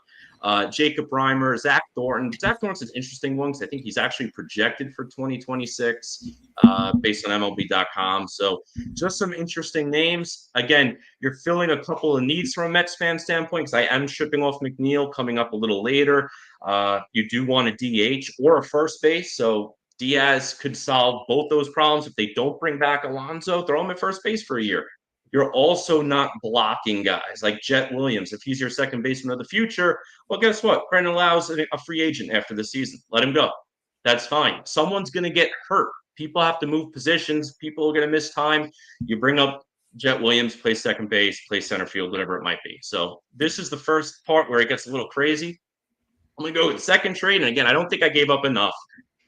Jacob Reimer, Zach Thornton. Zach Thornton's an interesting one because I think he's actually projected for 2026 based on MLB.com. So just some interesting names. Again, you're filling a couple of needs from a Mets fan standpoint because I am shipping off McNeil coming up a little later. You do want a DH or a first base. So Diaz could solve both those problems. If they don't bring back Alonso, throw him at first base for a year. You're also not blocking guys like Jet Williams. If he's your second baseman of the future, well, guess what? Brandon Lau's a free agent after the season. Let him go. That's fine. Someone's going to get hurt. People have to move positions. People are going to miss time. You bring up Jet Williams, play second base, play center field, whatever it might be. So this is the first part where it gets a little crazy. I'm going to go with the second trade. And again, I don't think I gave up enough.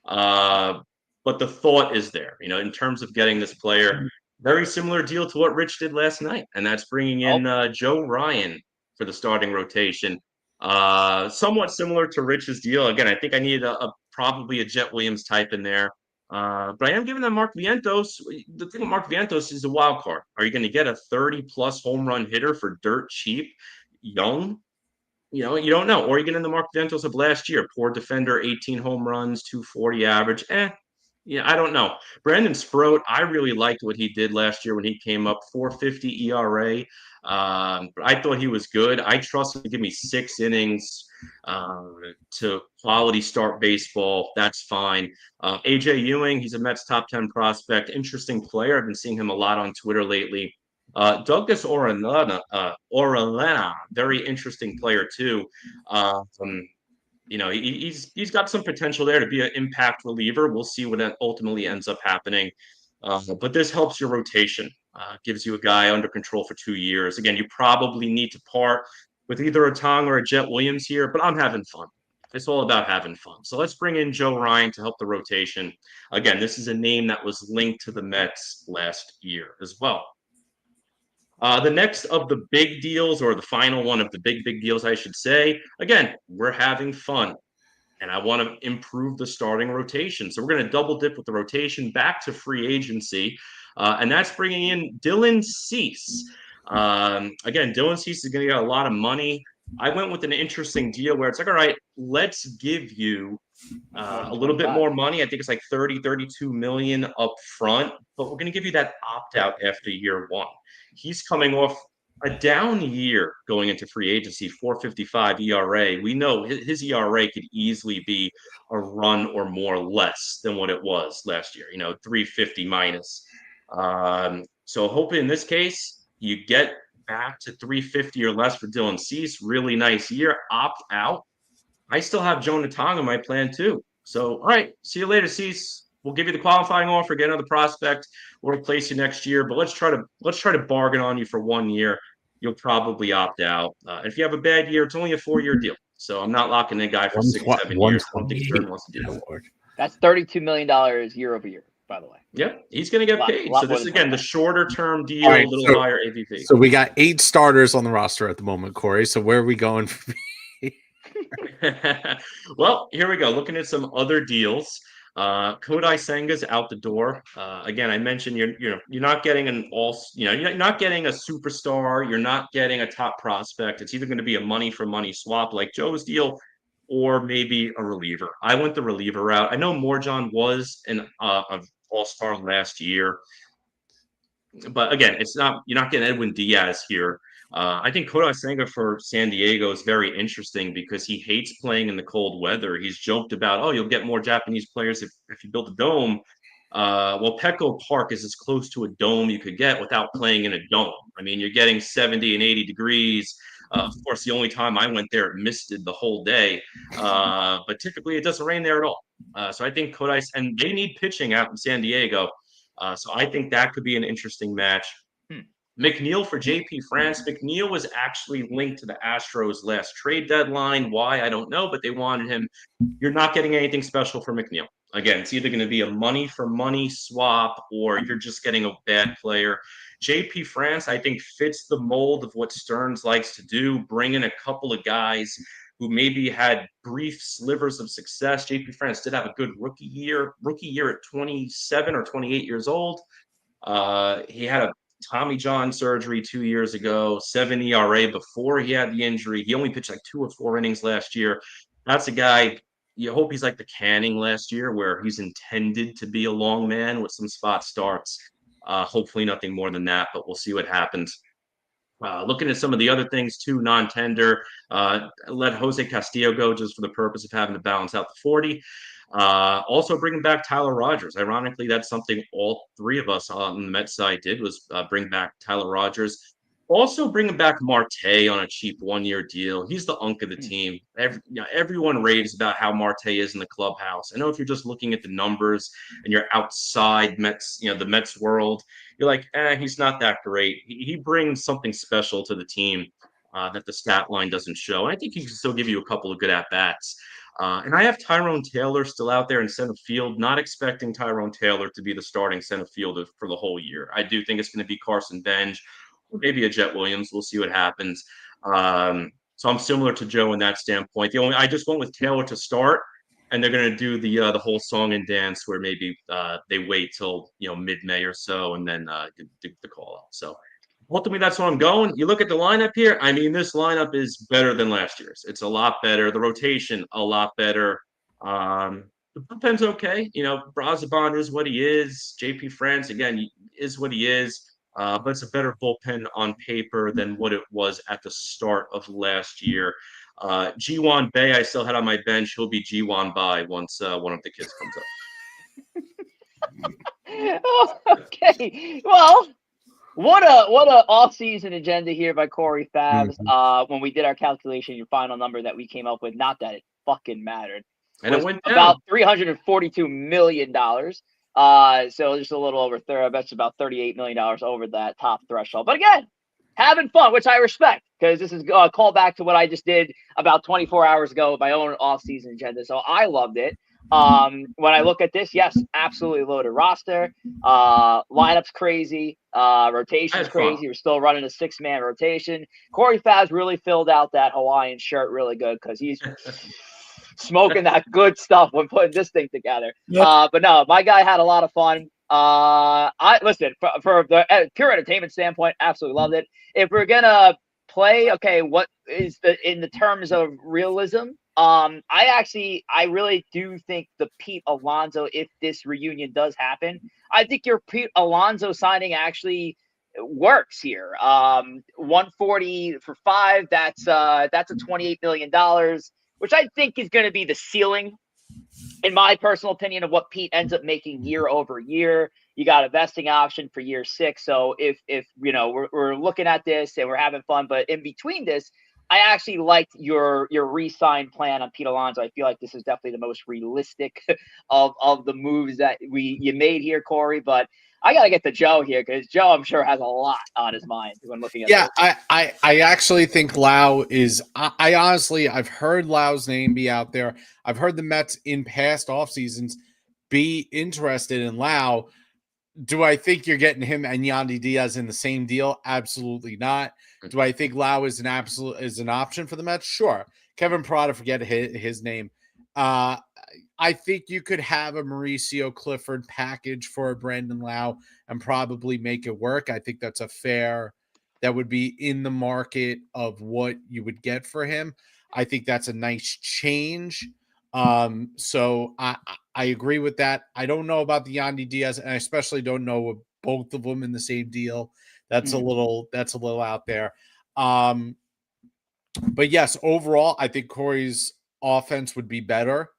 But the thought is there, in terms of getting this player. Very similar deal to what Rich did last night, and that's bringing in Joe Ryan for the starting rotation. Somewhat similar to Rich's deal. Again, I think I needed probably a Jet Williams type in there. But I am giving them Mark Vientos. The thing with Mark Vientos is a wild card. Are you going to get a 30-plus home run hitter for dirt cheap, young? You don't know. Or are you getting the Mark Vientos of last year? Poor defender, 18 home runs, 240 average. Yeah, I don't know. Brandon Sproat, I really liked what he did last year when he came up, 4.50 ERA. But I thought he was good. I trust him to give me 6 innings to quality start baseball. That's fine. AJ Ewing, he's a Mets top 10 prospect. Interesting player. I've been seeing him a lot on Twitter lately. Douglas Orellana, very interesting player too. He's got some potential there to be an impact reliever. We'll see what ultimately ends up happening. But this helps your rotation, gives you a guy under control for 2 years. Again, you probably need to part with either a Tong or a Jet Williams here, but I'm having fun. It's all about having fun. So let's bring in Joe Ryan to help the rotation. Again, this is a name that was linked to the Mets last year as well. The next of the big deals, or the final one of the big deals, I should say, again, we're having fun. And I want to improve the starting rotation. So we're going to double dip with the rotation back to free agency. And that's bringing in Dylan Cease. Again, Dylan Cease is going to get a lot of money. I went with an interesting deal where it's like, all right, let's give you a little bit more money. I think it's like 32 million up front, but we're going to give you that opt-out after year 1. He's coming off a down year going into free agency, 4.55 ERA. We know his ERA could easily be a run or more less than what it was last year, 3.50 minus. So hoping in this case, you get back to 3.50 or less for Dylan Cease. Really nice year. Opt out. I still have Jonah Tong in my plan too. So, all right, see you later, Cease. We'll give you the qualifying offer, get another prospect. We'll replace you next year, but let's try to bargain on you for 1 year. You'll probably opt out. If you have a bad year, it's only a 4-year deal. So I'm not locking in a guy for 6-7 years. I don't think Stern wants to do that. That's $32 million year over year, by the way. Yeah, he's going to get paid. So this is, again, the shorter term deal, right, a little higher AVP. So we got 8 starters on the roster at the moment, Corey. So where are we going from Well, here we go. Looking at some other deals. Kodai Senga's out the door. Again, I mentioned you're not getting you're not getting a superstar. You're not getting a top prospect. It's either going to be a money for money swap like Joe's deal, or maybe a reliever. I went the reliever route. I know Morjon was an all-star last year, but again, you're not getting Edwin Diaz here. I think Kodai Senga for San Diego is very interesting because he hates playing in the cold weather. He's joked about, oh, you'll get more Japanese players if you build a dome. Well, Petco Park is as close to a dome you could get without playing in a dome. I mean, you're getting 70 and 80 degrees. Of course, the only time I went there, it misted the whole day. But typically, it doesn't rain there at all. So I think Kodai, and they need pitching out in San Diego. So I think that could be an interesting match. McNeil for JP France. McNeil was actually linked to the Astros last trade deadline. Why? I don't know, but they wanted him. You're not getting anything special for McNeil. Again, it's either going to be a money for money swap or you're just getting a bad player. JP France, I think, fits the mold of what Stearns likes to do, bring in a couple of guys who maybe had brief slivers of success. JP France did have a good rookie year at 27 or 28 years old. He had a Tommy John surgery 2 years ago, 7 ERA before he had the injury. He only pitched like 2 or 4 innings last year. That's a guy, you hope he's like the Canning last year, where he's intended to be a long man with some spot starts. Hopefully nothing more than that, but we'll see what happens. Looking at some of the other things too, non-tender, let Jose Castillo go just for the purpose of having to balance out the 40. Also bringing back Tyler Rogers. Ironically, that's something all three of us on the Mets side did, was bring back Tyler Rogers. Also bringing back Marte on a cheap 1-year deal. He's the unk of the team. Everyone raves about how Marte is in the clubhouse. I know if you're just looking at the numbers and you're outside Mets, the Mets world, you're like, he's not that great. He brings something special to the team that the stat line doesn't show. And I think he can still give you a couple of good at-bats. And I have Tyrone Taylor still out there in center field, not expecting Tyrone Taylor to be the starting center fielder for the whole year. I do think it's going to be Carson Benj, or maybe a Jet Williams. We'll see what happens. So I'm similar to Joe in that standpoint. I just went with Taylor to start, and they're going to do the whole song and dance where maybe they wait till mid-May or so and then get the call out. So ultimately, that's where I'm going. You look at the lineup here. I mean, this lineup is better than last year's. It's a lot better. The rotation, a lot better. The bullpen's okay. Brazaban is what he is. JP France, again, is what he is. But it's a better bullpen on paper than what it was at the start of last year. G1 Bay, I still had on my bench. He'll be G1 by once one of the kids comes up. Okay. Well, what a off-season agenda here by Corey Favs. When we did our calculation, your final number that we came up with, not that it fucking mattered, and it went down. About $342 million. So just a little over I bet it's about $38 million over that top threshold. But again, having fun, which I respect, because this is a callback to what I just did about 24 hours ago with my own off-season agenda. So I loved it. When I look at this, yes, absolutely loaded roster. Lineup's crazy. Rotation's crazy. We're still running a 6-man rotation. Corey Favs really filled out that Hawaiian shirt really good because he's smoking that good stuff when putting this thing together. Yep. But no, my guy had a lot of fun. I listen for the pure entertainment standpoint, absolutely loved it. If we're gonna play, okay, what is in the terms of realism? I really do think the Pete Alonso, if this reunion does happen, I think your Pete Alonso signing actually works here. 140 for 5. That's a $28 million, which I think is going to be the ceiling, in my personal opinion, of what Pete ends up making year over year. You got a vesting option for year 6. So if we're looking at this and we're having fun, but in between this, I actually liked your re-sign plan on Pete Alonso. I feel like this is definitely the most realistic of the moves that you made here, Corey. But I got to get to Joe here because Joe, I'm sure, has a lot on his mind when looking at this. I actually think Lau is – I honestly – I've heard Lau's name be out there. I've heard the Mets in past off seasons be interested in Lau. Do I think you're getting him and Yandy Diaz in the same deal? Absolutely not. Do I think Lau is an option for the Mets? Sure. Kevin Parada, forget his name. I I think you could have a Mauricio Clifford package for a Brandon Lau and probably make it work. I think that's that would be in the market of what you would get for him. I think that's a nice change. So I agree with that. I don't know about the Yandy Diaz, and I especially don't know with both of them in the same deal. That's a little out there. But yes, overall, I think Corey's offense would be better.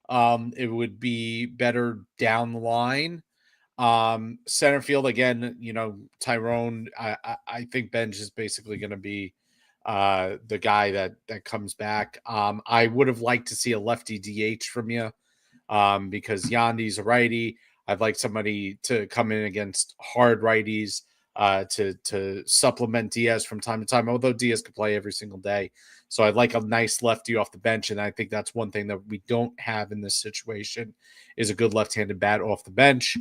It would be better down the line. Center field again, Tyrone. I think Benj is basically going to be the guy that comes back. I would have liked to see a lefty DH from you because Yandy's a righty. I'd like somebody to come in against hard righties to supplement Diaz from time to time, although Diaz could play every single day. So I'd like a nice lefty off the bench, and I think that's one thing that we don't have in this situation is a good left-handed bat off the bench.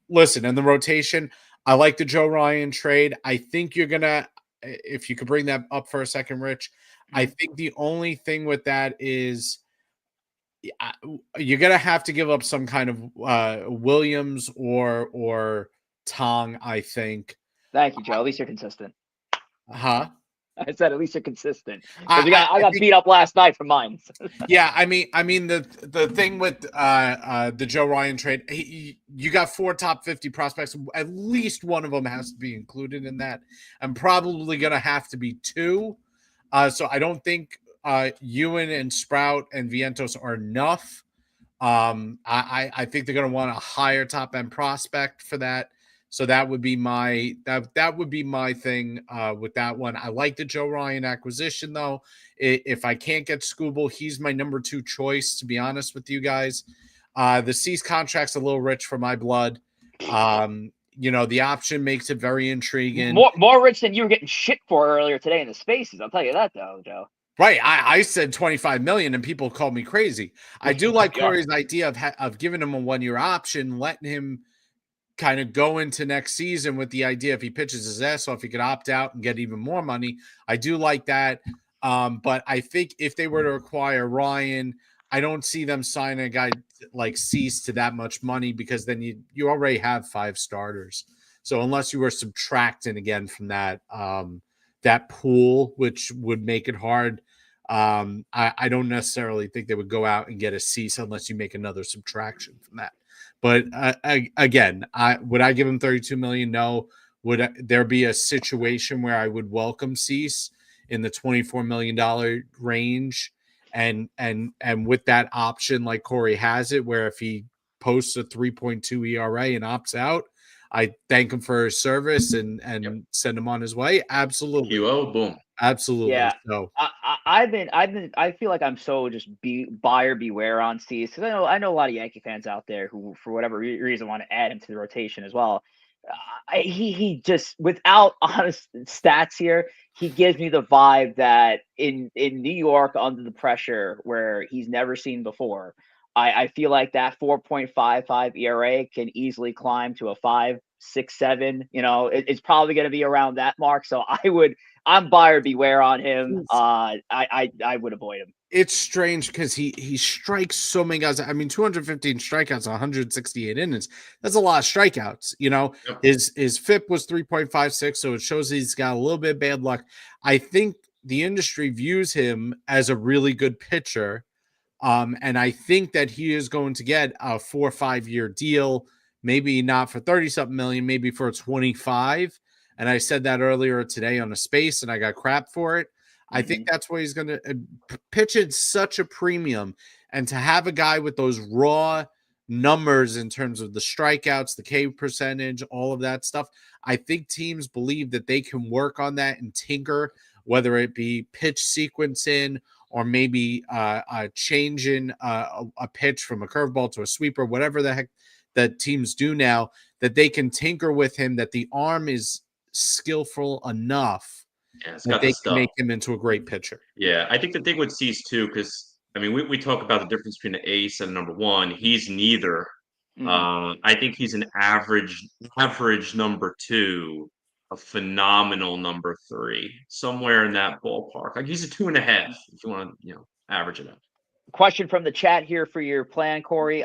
Listen, in the rotation, I like the Joe Ryan trade. I think you're going to, if you could bring that up for a second, Rich, I think the only thing with that is you're going to have to give up some kind of Williams or Tong, I think. Thank you, Joe. At least you're consistent. Huh? I said at least you're consistent. I got beat up last night for mine. Yeah, I mean the thing with the Joe Ryan trade, you got 4 top 50 prospects. At least one of them has to be included in that. I'm probably gonna have to be 2. So I don't think Ewan and Sprout and Vientos are enough. I think they're gonna want a higher top end prospect for that. So that would be my thing with that one. I like the Joe Ryan acquisition though. If I can't get Scooble, he's my number 2 choice, to be honest with you guys. The Cease contract's a little rich for my blood. The option makes it very intriguing. More rich than you were getting shit for earlier today in the spaces. I'll tell you that though, Joe. Right. I said 25 million and people called me crazy. I do like Corey's idea of giving him a 1-year option, letting him kind of go into next season with the idea if he pitches his ass off, he could opt out and get even more money. I do like that. But I think if they were to acquire Ryan, I don't see them signing a guy like Cease to that much money because then you already have 5 starters. So unless you were subtracting again from that pool, which would make it hard, I don't necessarily think they would go out and get a Cease unless you make another subtraction from that. But again, would I give him $32 million? No. Would there be a situation where I would welcome Cease in the $24 million range, and with that option like Corey has it, where if he posts a 3.2 ERA and opts out, I thank him for his service and send him on his way. Absolutely. Boom. Absolutely. Yeah. So I feel like I'm so just buyer beware on Cease, because I know a lot of Yankee fans out there who for whatever reason want to add him to the rotation as well. He just, without honest stats here, he gives me the vibe that in New York under the pressure where he's never seen before, I feel like that 4.55 ERA can easily climb to a 5, 6, 7. It's probably going to be around that mark. So I'm buyer beware on him. I would avoid him. It's strange because he strikes so many guys. I mean, 215 strikeouts, 168 innings. That's a lot of strikeouts. Yep. His FIP was 3.56, so it shows he's got a little bit of bad luck. I think the industry views him as a really good pitcher. And I think that he is going to get a 4 or 5 year deal, maybe not for 30-something million, maybe for 25. And I said that earlier today on a space and I got crap for it. I think that's where he's going to pitch at such a premium. And to have a guy with those raw numbers in terms of the strikeouts, the K percentage, all of that stuff, I think teams believe that they can work on that and tinker, whether it be pitch sequencing or maybe changing a pitch from a curveball to a sweeper, whatever the heck that teams do now, that they can tinker with him, that the arm is skillful enough that they can make him into a great pitcher. Yeah, I think the thing with Cease too, because I mean, we talk about the difference between the ace and number 1. He's neither. I think he's an average number 2, a phenomenal number 3, somewhere in that ballpark. Like he's a 2.5 if you want to, average it out. Question from the chat here for your plan, Corey.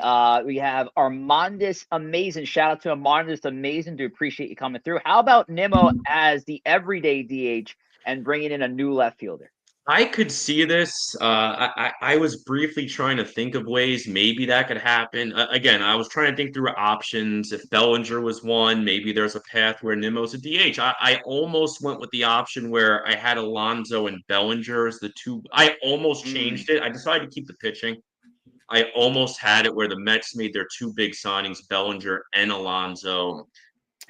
We have Armandus Amazing. Shout out to Armandus Amazing. Do appreciate you coming through. How about Nimmo as the everyday DH and bringing in a new left fielder? I could see this. I was briefly trying to think of ways maybe that could happen. Again, I was trying to think through options. If Bellinger was one, maybe there's a path where Nimmo's a DH. I almost went with the option where I had Alonso and Bellinger as the two. I almost changed it. I decided to keep the pitching. I almost had it where the Mets made their two big signings, Bellinger and Alonso,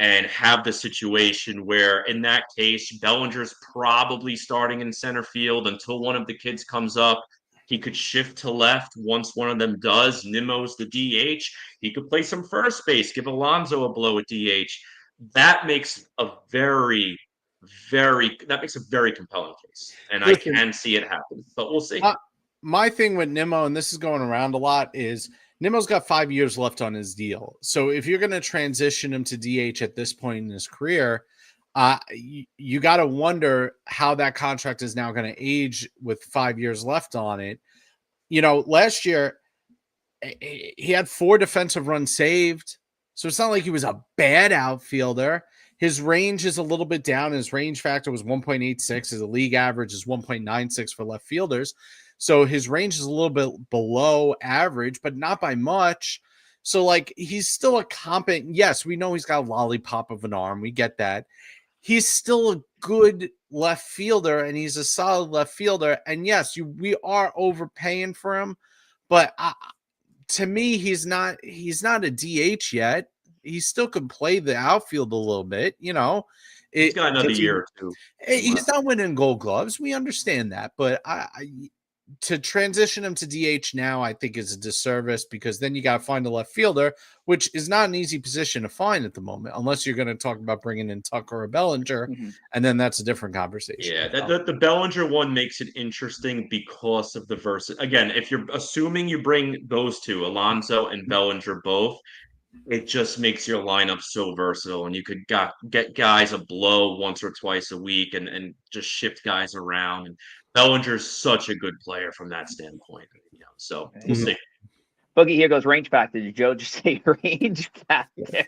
and have the situation where, in that case, Bellinger's probably starting in center field until one of the kids comes up. He could shift to left once one of them does. Nimmo's the DH. He could play some first base, give Alonso a blow at DH. That makes a very compelling case, and I can see it happen. But we'll see. My thing with Nimmo, and this is going around a lot, is Nimmo's got 5 years left on his deal. So if you're going to transition him to DH at this point in his career, you got to wonder how that contract is now going to age with 5 years left on it. You know, last year he had 4 defensive runs saved. So it's not like he was a bad outfielder. His range is a little bit down. His range factor was 1.86. His league average is 1.96 for left fielders. So his range is a little bit below average, but not by much. So, like, he's still a competent. Yes, we know he's got a lollipop of an arm. We get that. He's still a good left fielder, and he's a solid left fielder. And yes, we are overpaying for him, but to me, he's not a DH yet. He still can play the outfield a little bit, you know. He's got another year or two. He's not winning Gold Gloves. We understand that, but to transition him to DH now, I think is a disservice, because then you got to find a left fielder, which is not an easy position to find at the moment, unless you're going to talk about bringing in Tucker or Bellinger, and then that's a different conversation. Yeah, the Bellinger one makes it interesting because of the Again, if you're assuming you bring those two, Alonso and Bellinger both, it just makes your lineup so versatile, and you could get guys a blow once or twice a week and just shift guys around. And Bellinger's such a good player from that standpoint. You know, so we'll see. Boogie, here goes range factor. Did Joe just say range factor?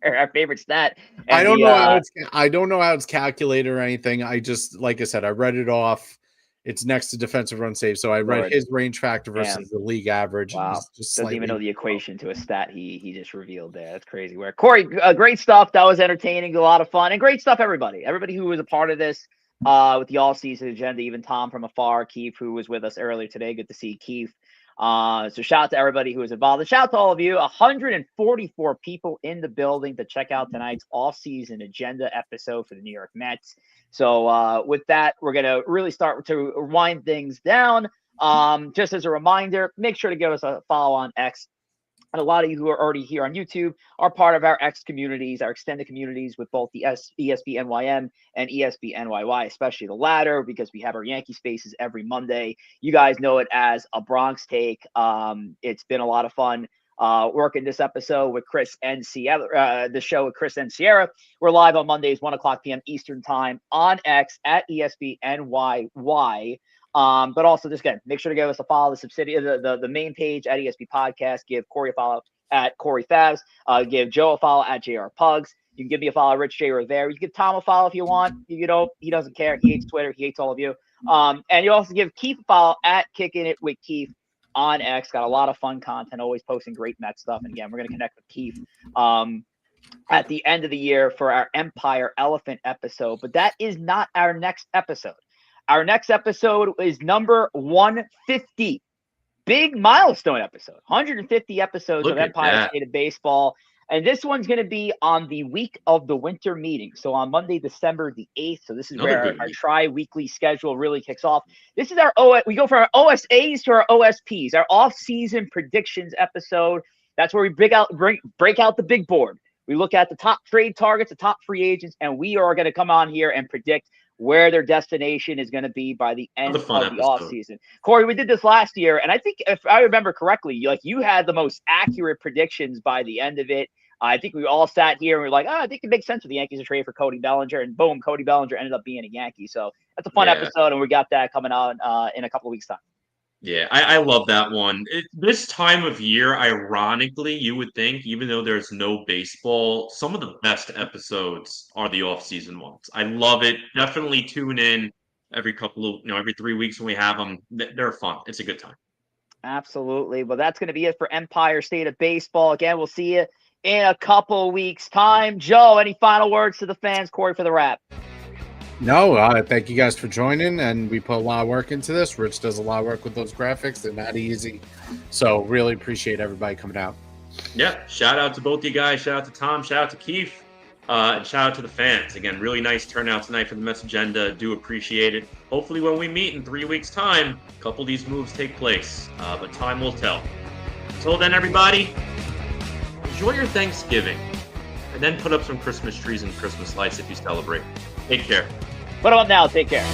Our favorite stat. And I don't know how it's calculated or anything. I just, like I said, I read it off. It's next to defensive run save. So I read his range factor versus the league average. Wow. Doesn't even know the equation to a stat he just revealed there. That's crazy. Where Corey, great stuff. That was entertaining, a lot of fun, and great stuff, everybody. Everybody who was a part of this with the all-season agenda, even Tom from afar, KEEF, who was with us earlier today. Good to see KEEF. So shout out to everybody who was involved. And shout out to all of you. 144 people in the building to check out tonight's off-season agenda episode for the New York Mets. So with that, we're going to really start to wind things down. Just as a reminder, make sure to give us a follow on X. And a lot of you who are already here on YouTube are part of our X communities, our extended communities with both the ESPNYM and ESPNYY, especially the latter, because we have our Yankee Spaces every Monday. You guys know it as a Bronx Take. It's been a lot of fun working this episode with Chris and Sierra, the show with Chris and Sierra. We're live on Mondays, 1:00 p.m. Eastern time on X at ESPNYY. But also, just again, make sure to give us a follow, the subsidiary, the main page at ESP Podcast. Give Corey a follow at Corey Favs. Give Joe a follow at JR Pugs. You can give me a follow, Rich J. Rivera. You can give Tom a follow if you want. You know, he doesn't care. He hates Twitter. He hates all of you. And you also give KEEF a follow at Kicking It with KEEF on X. Got a lot of fun content, always posting great Met stuff. And again, we're going to connect with KEEF at the end of the year for our Empire Elephant episode. But that is not our next episode. Our next episode is number 150. Big milestone episode. 150 episodes of Empire State of Baseball. And this one's going to be on the week of the winter meeting. So on Monday, December the 8th. So this is where our tri-weekly schedule really kicks off. This is we go from our OSAs to our OSPs, our off-season predictions episode. That's where we break out the big board. We look at the top trade targets, the top free agents, and we are going to come on here and predict where their destination is going to be by the end of the offseason. Corey, we did this last year, and I think if I remember correctly, like you had the most accurate predictions by the end of it. I think we all sat here and we were like, I think it makes sense for the Yankees to trade for Cody Bellinger, and boom, Cody Bellinger ended up being a Yankee. So that's a fun episode, and we got that coming out in a couple of weeks' time. Yeah, I love that one. This time of year, ironically, you would think, even though there's no baseball, some of the best episodes are the off-season ones. I love it. Definitely tune in every every 3 weeks when we have them. They're fun. It's a good time. Absolutely. Well, that's going to be it for Empire State of Baseball. Again, we'll see you in a couple weeks' time. Joe, any final words to the fans? Corey for the wrap. No, thank you guys for joining, and we put a lot of work into this. Rich does a lot of work with those graphics. They're not easy. So really appreciate everybody coming out. Yeah, shout out to both you guys. Shout out to Tom. Shout out to KEEF. And shout out to the fans. Again, really nice turnout tonight for the Mets Agenda. Do appreciate it. Hopefully when we meet in 3 weeks' time, a couple of these moves take place. But time will tell. Until then, everybody, enjoy your Thanksgiving. And then put up some Christmas trees and Christmas lights if you celebrate. Take care. Put them up now. Take care.